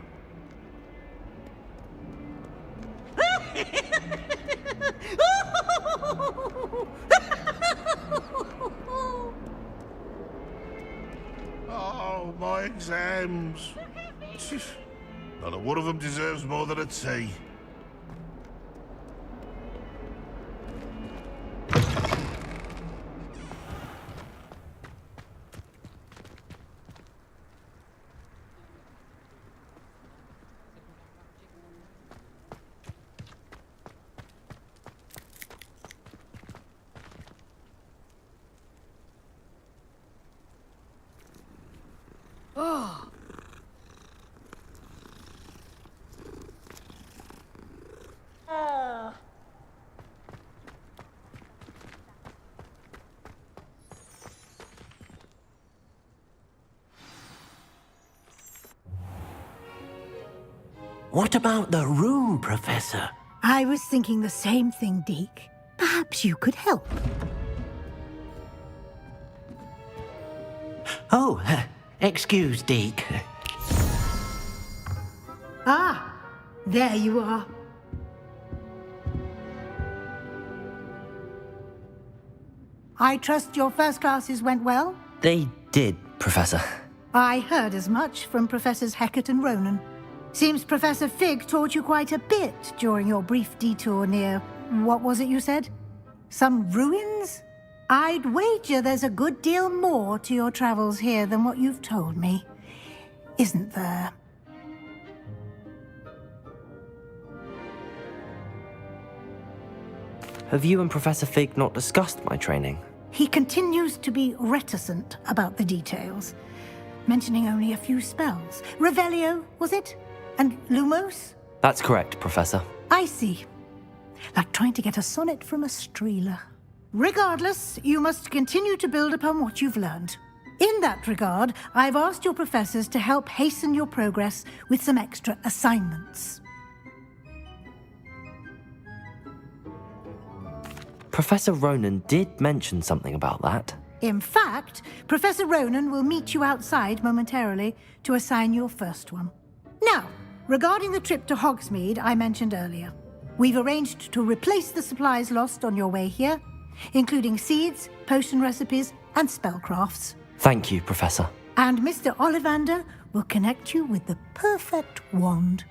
Oh, my exams. Not a one of them deserves more than a tea. Oh. What about the room, Professor? I was thinking the same thing, Deke. Perhaps you could help. Oh, excuse, Deke. Ah, there you are. I trust your first classes went well? They did, Professor. I heard as much from Professors Hecat and Ronan. Seems Professor Fig taught you quite a bit during your brief detour near... what was it you said? Some ruins? I'd wager there's a good deal more to your travels here than what you've told me. Isn't there? Have you and Professor Fig not discussed my training? He continues to be reticent about the details, mentioning only a few spells. Revelio, was it? And Lumos? That's correct, Professor. I see. Like trying to get a sonnet from a streeler. Regardless, you must continue to build upon what you've learned. In that regard, I've asked your professors to help hasten your progress with some extra assignments. Professor Ronan did mention something about that. In fact, Professor Ronan will meet you outside momentarily to assign your first one. Now, regarding the trip to Hogsmeade I mentioned earlier, we've arranged to replace the supplies lost on your way here, including seeds, potion recipes, and spellcrafts. Thank you, Professor. And Mr. Ollivander will connect you with the perfect wand.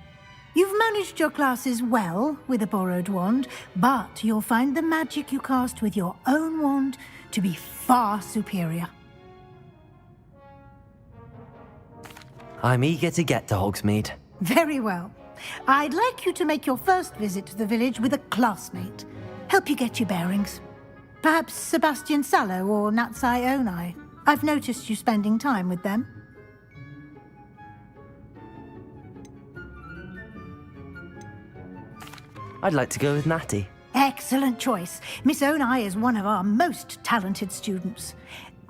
You've managed your classes well with a borrowed wand, but you'll find the magic you cast with your own wand to be far superior. I'm eager to get to Hogsmeade. Very well. I'd like you to make your first visit to the village with a classmate. Help you get your bearings. Perhaps Sebastian Sallow or Natsai Onai. I've noticed you spending time with them. I'd like to go with Natty. Excellent choice. Miss Onai is one of our most talented students.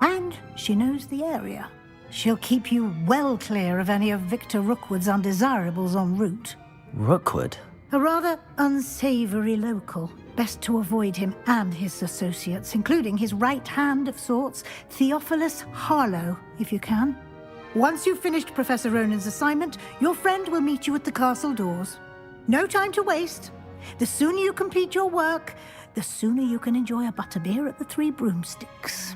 And she knows the area. She'll keep you well clear of any of Victor Rookwood's undesirables en route. Rookwood? A rather unsavory local. Best to avoid him and his associates, including his right hand of sorts, Theophilus Harlow, if you can. Once you've finished Professor Ronan's assignment, your friend will meet you at the castle doors. No time to waste. The sooner you complete your work, the sooner you can enjoy a butterbeer at the Three Broomsticks.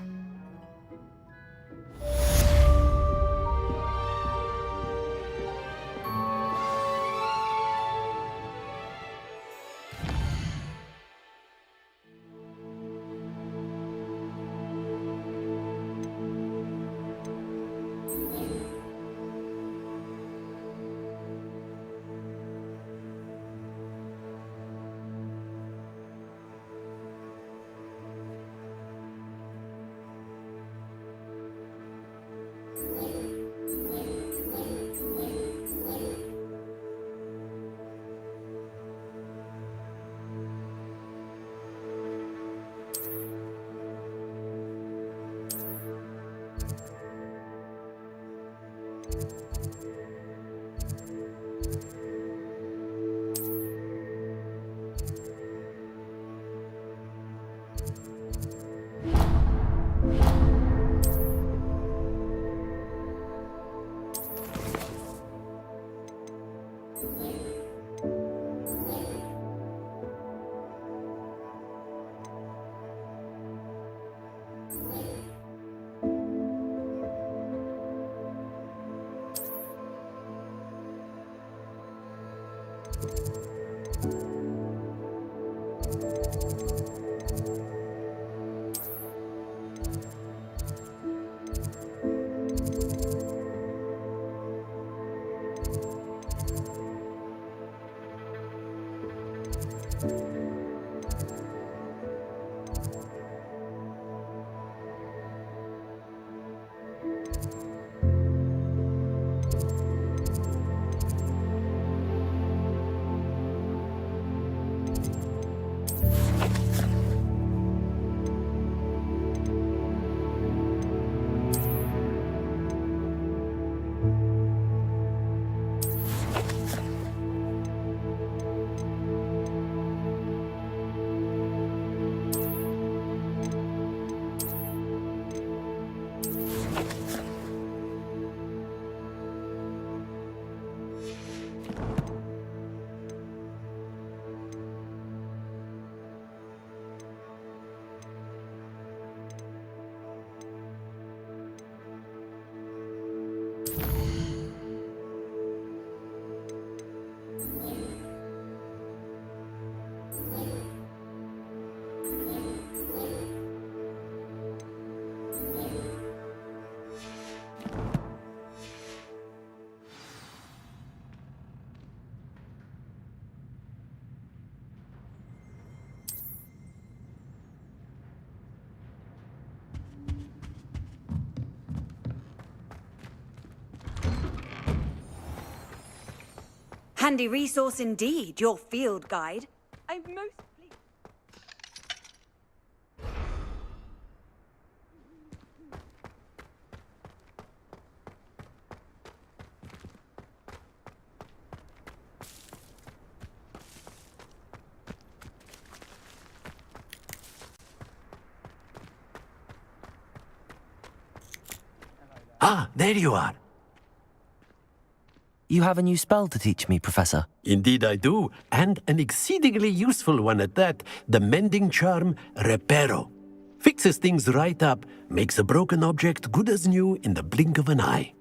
Handy resource indeed, your field guide. I'm most pleased. Ah, there you are. You have a new spell to teach me, Professor. Indeed I do, and an exceedingly useful one at that. The mending charm, Reparo. Fixes things right up, makes a broken object good as new in the blink of an eye.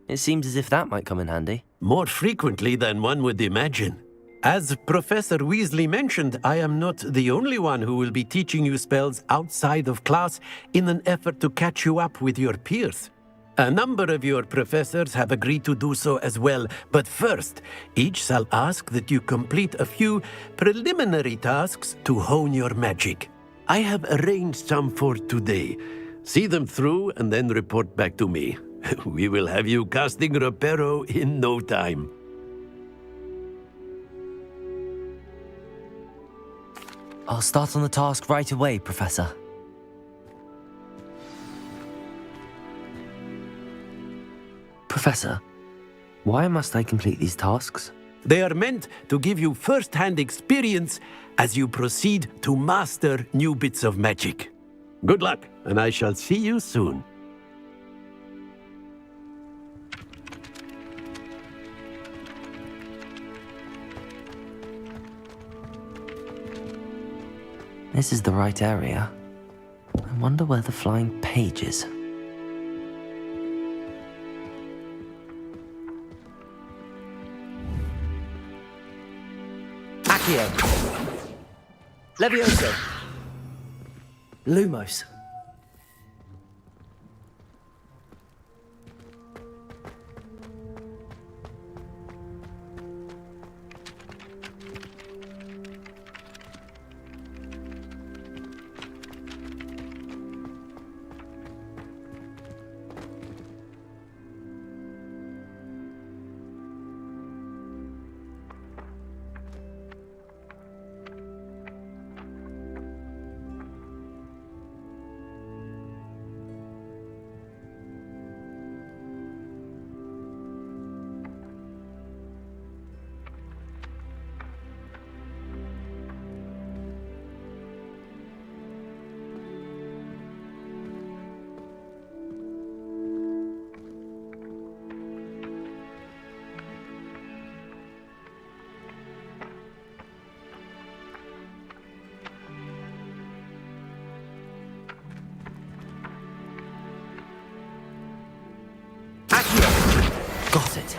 It seems as if that might come in handy. More frequently than one would imagine. As Professor Weasley mentioned, I am not the only one who will be teaching you spells outside of class in an effort to catch you up with your peers. A number of your professors have agreed to do so as well, but first, each shall ask that you complete a few preliminary tasks to hone your magic. I have arranged some for today. See them through and then report back to me. We will have you casting Reparo in no time. I'll start on the task right away, Professor. Professor, why must I complete these tasks? They are meant to give you first-hand experience as you proceed to master new bits of magic. Good luck, and I shall see you soon. This is the right area. I wonder where the flying page is. Accio. Levioso. Lumos. Got it.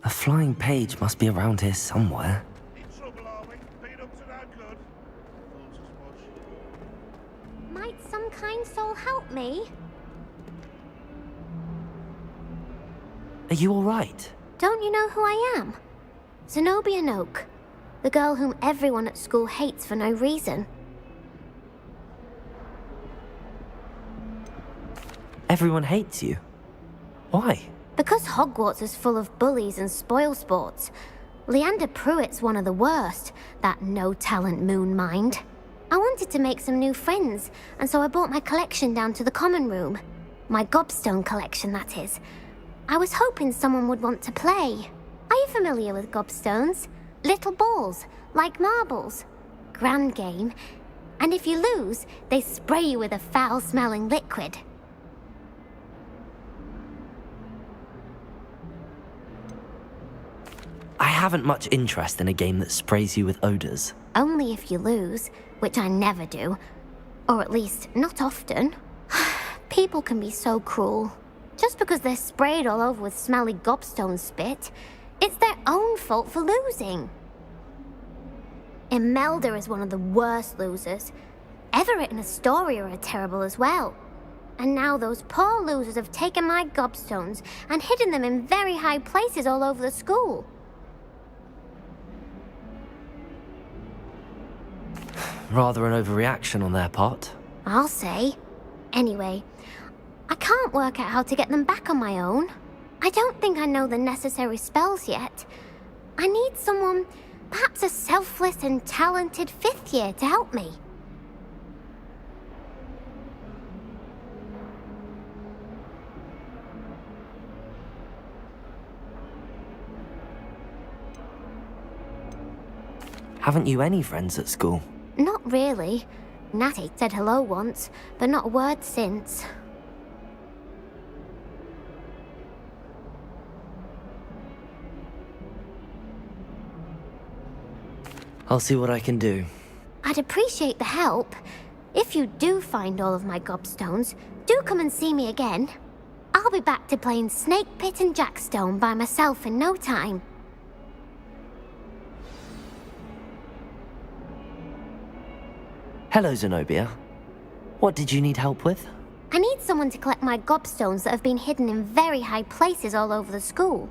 A flying page must be around here somewhere. Might some kind soul help me? Are you all right? Don't you know who I am? Zenobia Noak, the girl whom everyone at school hates for no reason. Everyone hates you. Why? Because Hogwarts is full of bullies and spoilsports. Leander Pruitt's one of the worst, that no-talent moon mind. I wanted to make some new friends, and so I brought my collection down to the common room. My gobstone collection, that is. I was hoping someone would want to play. Are you familiar with gobstones? Little balls, like marbles. Grand game. And if you lose, they spray you with a foul-smelling liquid. I haven't much interest in a game that sprays you with odors. Only if you lose, which I never do. Or at least, not often. People can be so cruel. Just because they're sprayed all over with smelly gobstone spit, it's their own fault for losing. Imelda is one of the worst losers. Everett and Astoria are terrible as well. And now those poor losers have taken my gobstones and hidden them in very high places all over the school. Rather an overreaction on their part. I'll say. Anyway, I can't work out how to get them back on my own. I don't think I know the necessary spells yet. I need someone, perhaps a selfless and talented fifth year to help me. Haven't you any friends at school? Not really. Natty said hello once, but not a word since. I'll see what I can do. I'd appreciate the help. If you do find all of my gobstones, do come and see me again. I'll be back to playing Snake Pit and Jackstone by myself in no time. Hello, Zenobia. What did you need help with? I need someone to collect my gobstones that have been hidden in very high places all over the school.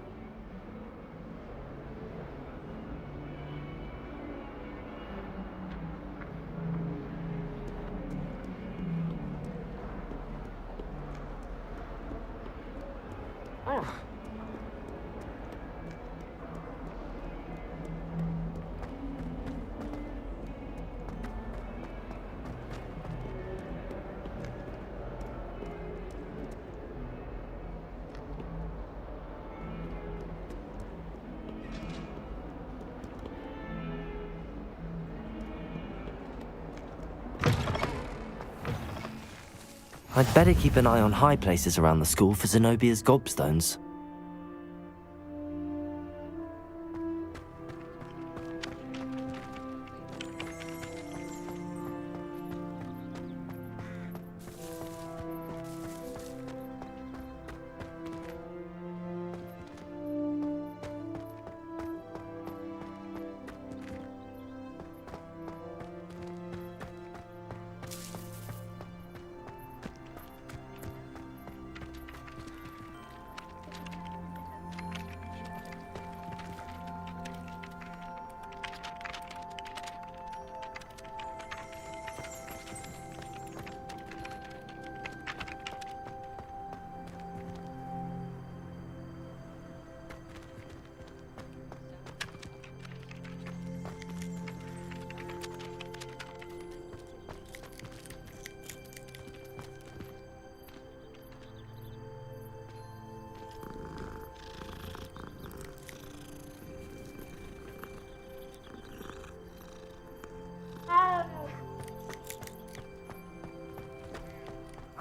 I'd better keep an eye on high places around the school for Zenobia's gobstones.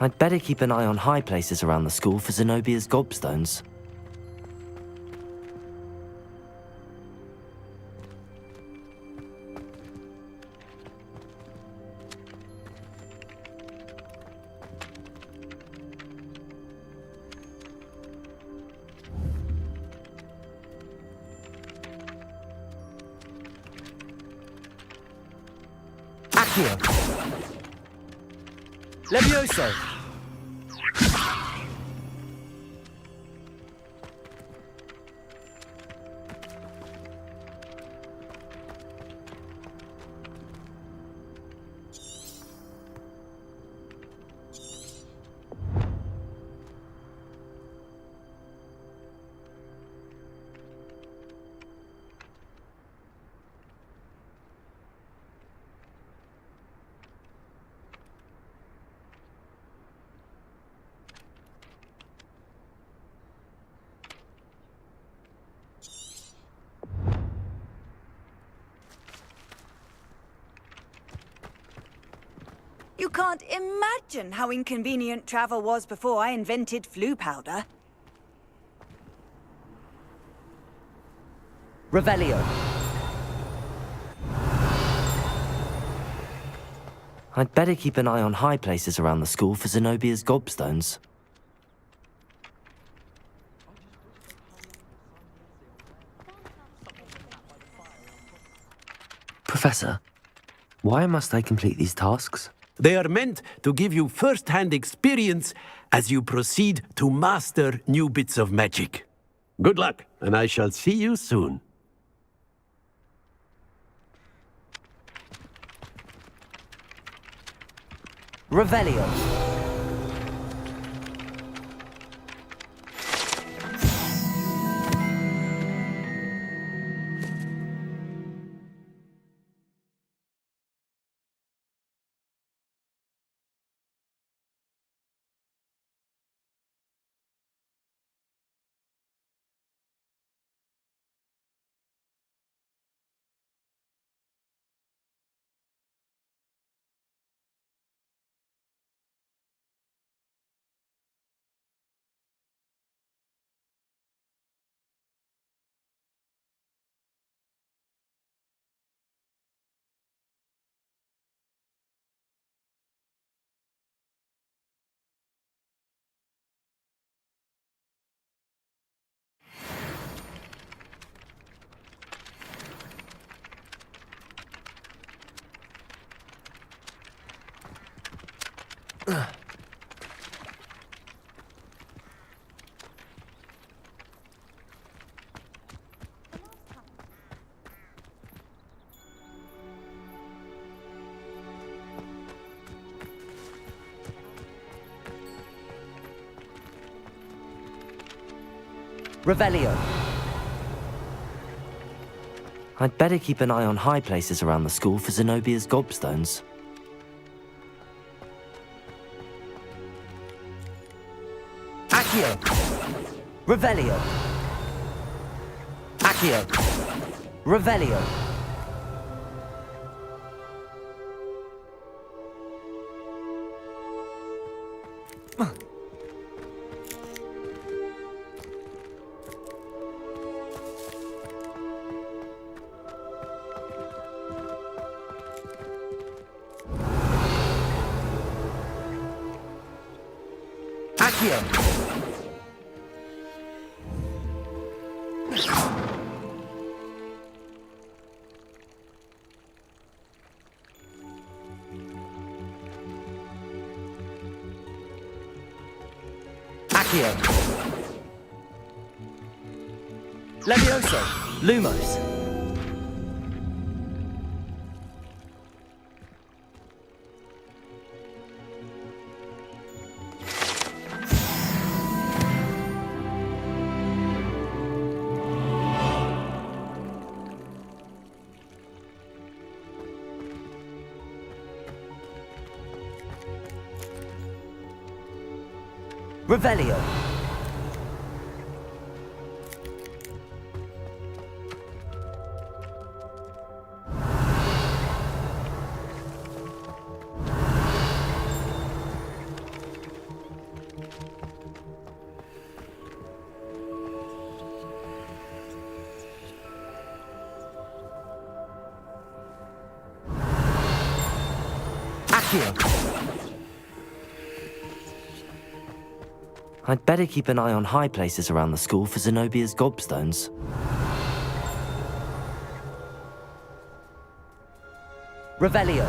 I'd better keep an eye on high places around the school for Zenobia's gobstones. Accio! Levioso! You can't imagine how inconvenient travel was before I invented flu powder. Revelio. I'd better keep an eye on high places around the school for Zenobia's gobstones. Professor, why must I complete these tasks? They are meant to give you first-hand experience as you proceed to master new bits of magic. Good luck, and I shall see you soon. Revelio. Revelio. I'd better keep an eye on high places around the school for Zenobia's gobstones. Accio! Revelio! Accio! Revelio! Accio! Accio! Levioso! Lumos! Revelio. Accio. I'd better keep an eye on high places around the school for Zenobia's gobstones. Revelio.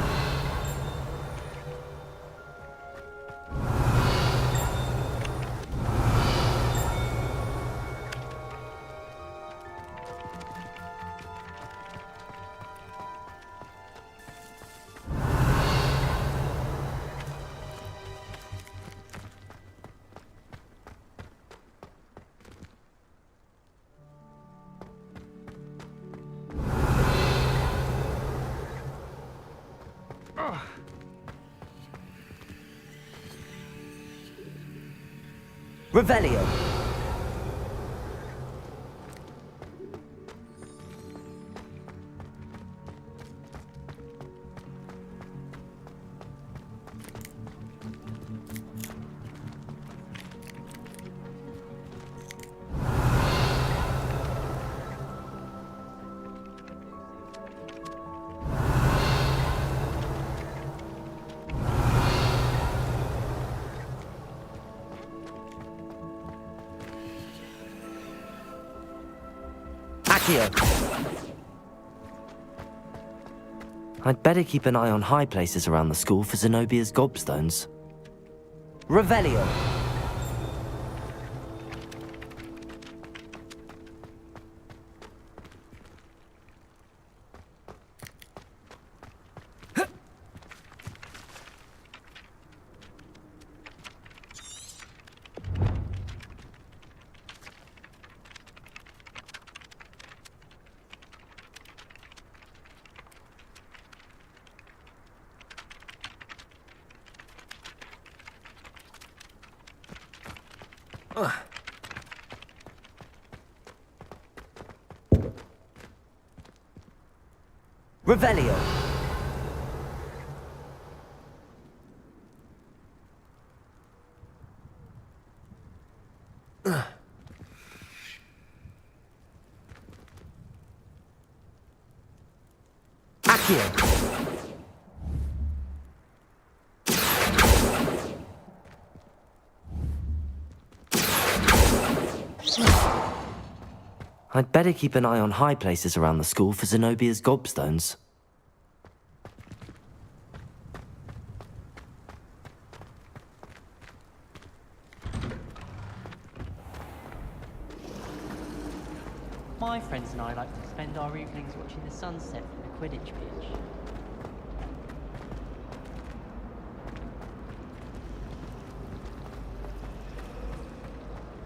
Revelio. I'd better keep an eye on high places around the school for Zenobia's gobstones. Revelio. Revelio. Accio. I'd better keep an eye on high places around the school for Zenobia's gobstones. My friends and I like to spend our evenings watching the sunset from the Quidditch pitch.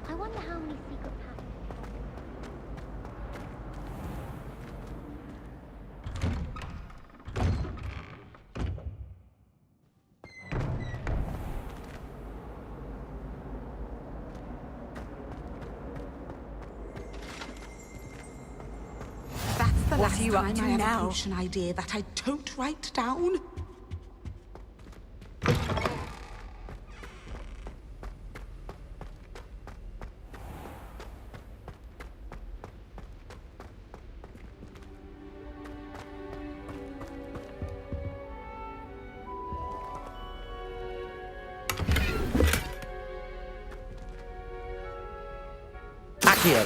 I wonder how many secret passages. The What last are you up time to I have now? a potion idea that I don't write down. Accio!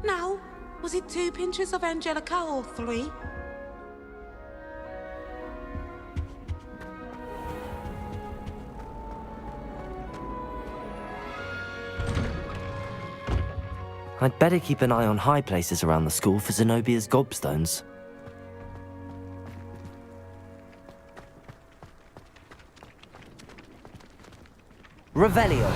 Now, was it 2 pinches of Angelica or 3? I'd better keep an eye on high places around the school for Zenobia's gobstones. Revelio!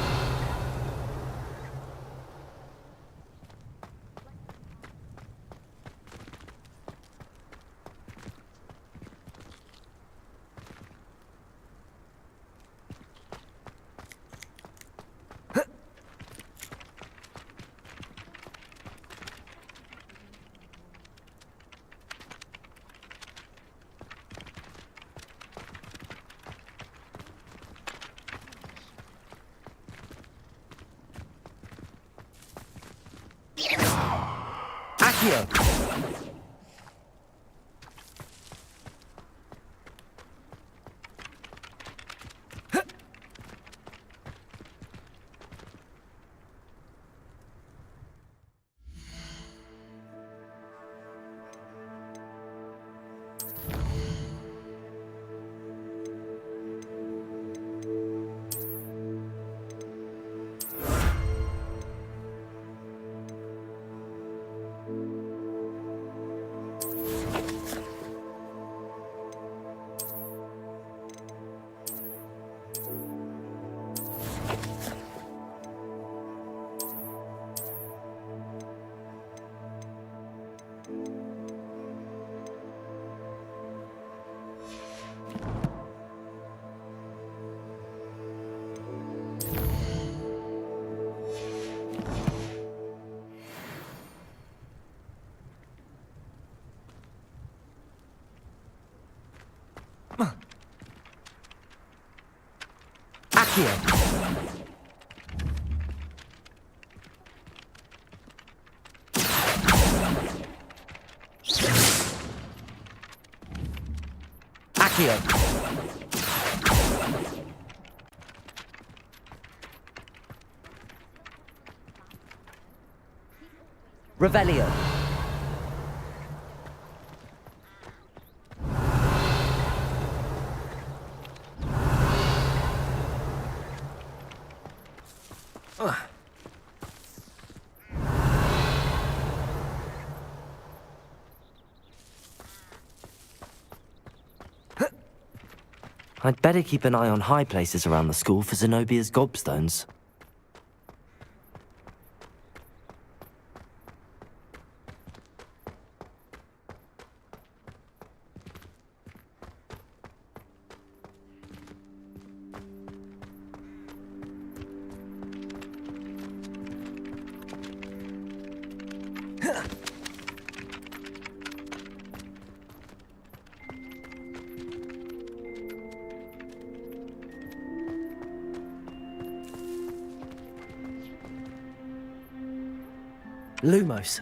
Accio! Accio! Accio! Revelio! I'd better keep an eye on high places around the school for Zenobia's gobstones. Lumos.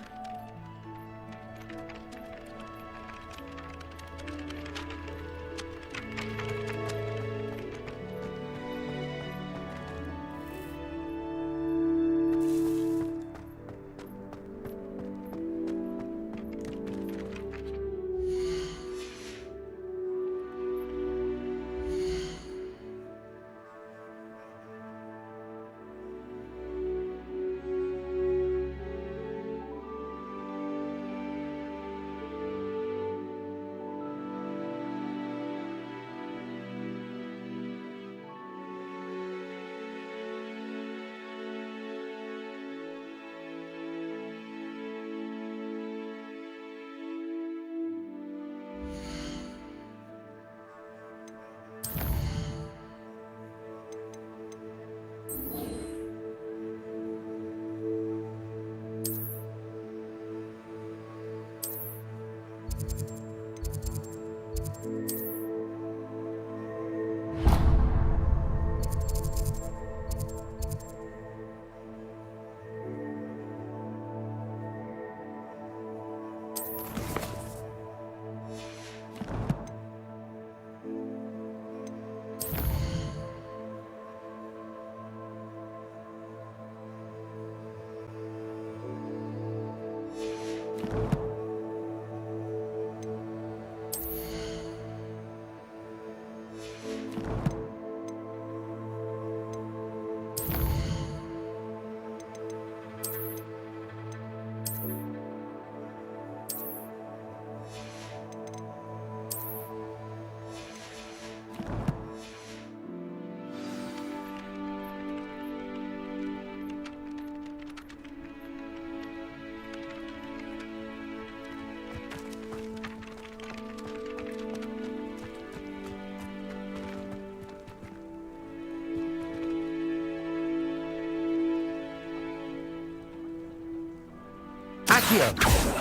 Accio!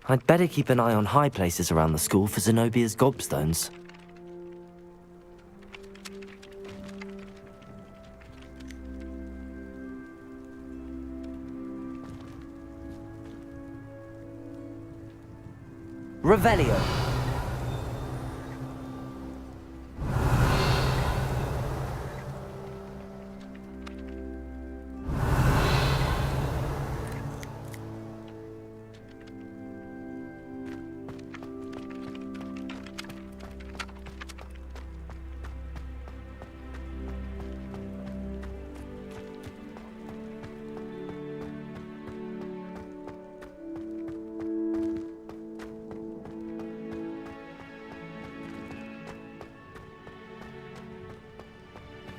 I'd better keep an eye on high places around the school for Zenobia's gobstones. Revelio.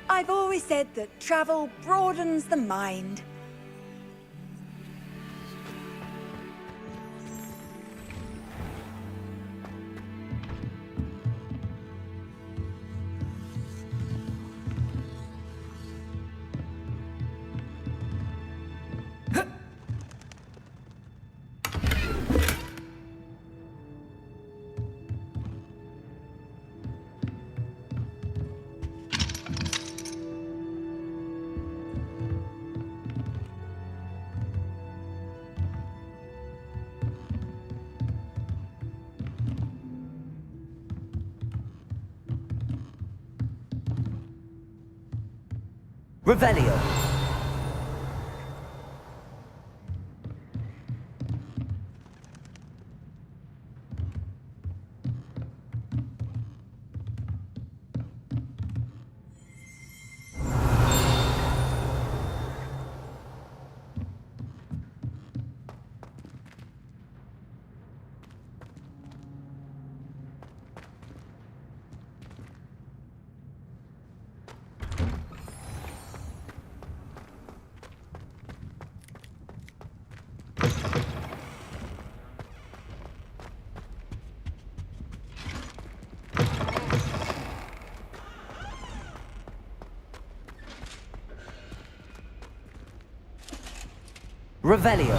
I've always said that travel broadens the mind. Revelio. Revelio.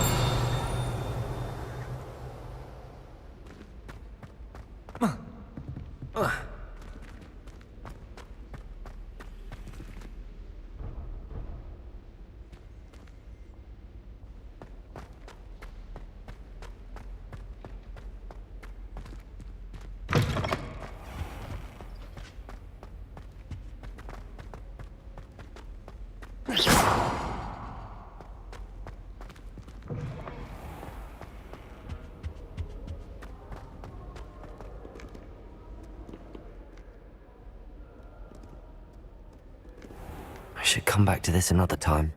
I should come back to this another time.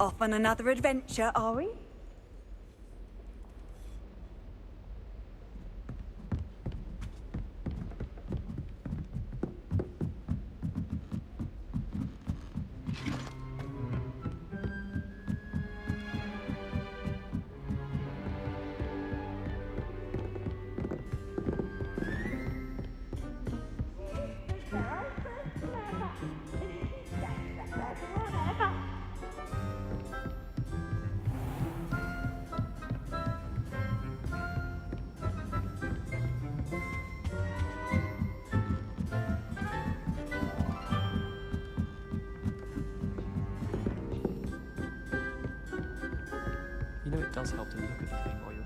Off on another adventure, are we? You know, it does help to look at the thing while you're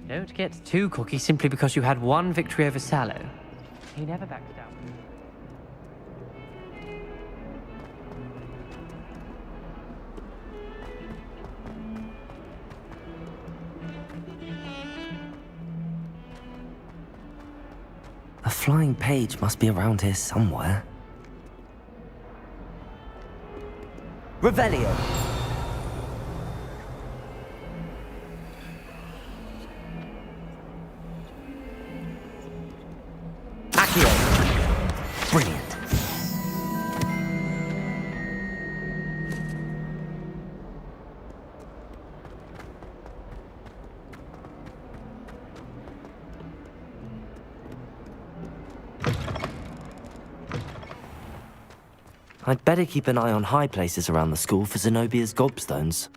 Don't get too cocky simply because you had one victory over Sallow. He never backed down. A flying page must be around here somewhere. Revelio! Accio! Brilliant. I'd better keep an eye on high places around the school for Zenobia's gobstones.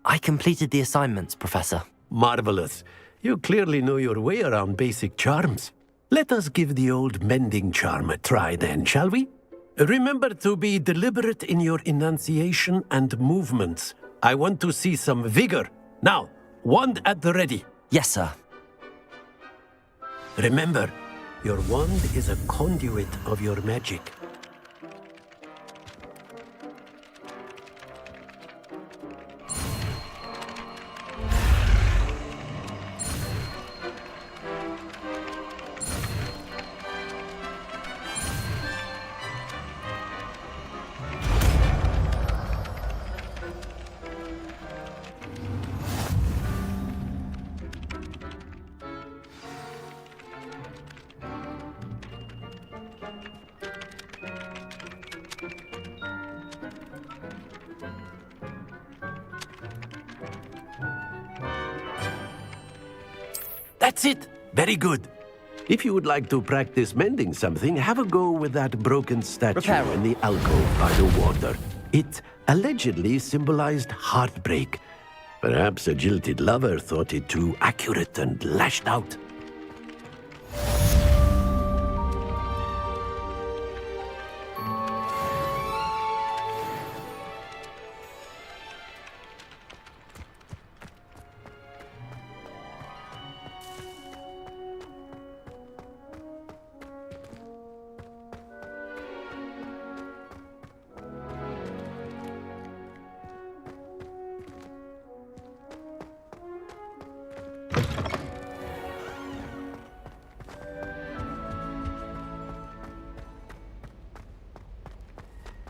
I completed the assignments, Professor. Marvelous. You clearly know your way around basic charms. Let us give the old mending charm a try then, shall we? Remember to be deliberate in your enunciation and movements. I want to see some vigor. Now, wand at the ready. Yes, sir. Remember, your wand is a conduit of your magic. That's it! Very good. If you would like to practice mending something, have a go with that broken statue in the alcove by the water. It allegedly symbolized heartbreak. Perhaps a jilted lover thought it too accurate and lashed out.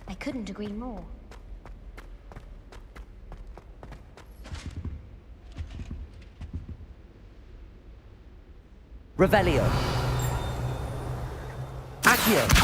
I couldn't agree more. Revelio. Accio.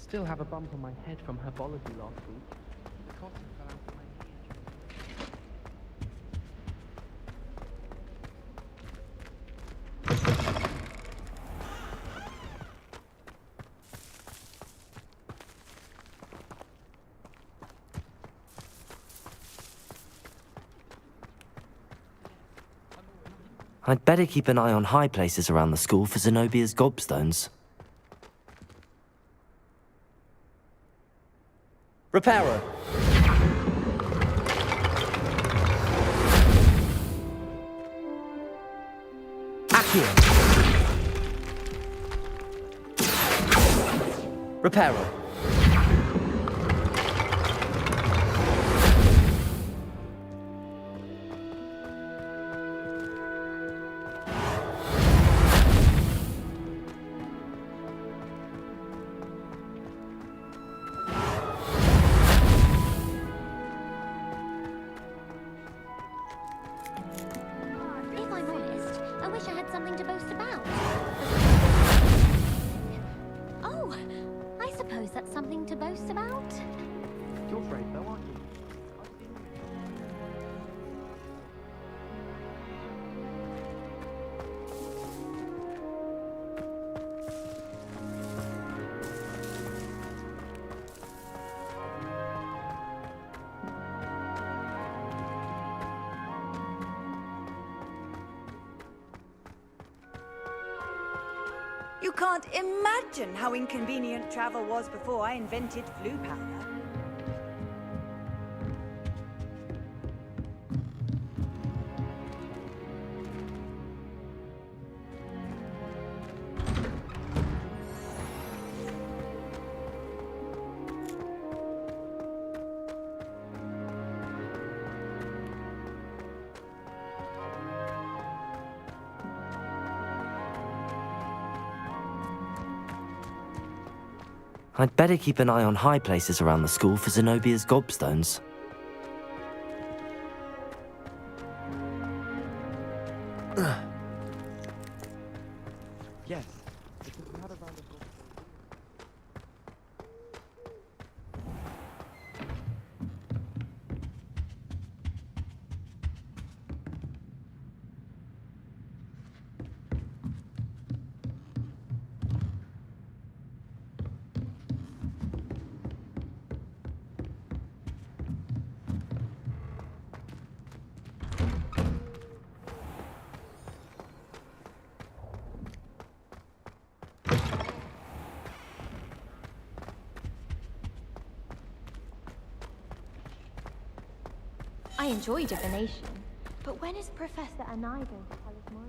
still have a bump on my head from herbology last week. The cotton fell out of my ear. I'd better keep an eye on high places around the school for Zenobia's gobstones. Reparo! Accio! Reparo! If I'm honest, I wish I had something to boast about. Oh, I suppose that's something to boast about. You're afraid though, aren't you? You can't imagine how inconvenient travel was before I invented flu powder. I'd better keep an eye on high places around the school for Zenobia's gobstones. Yes. If we had a round of I enjoy divination, but when is Professor Anai going to tell us more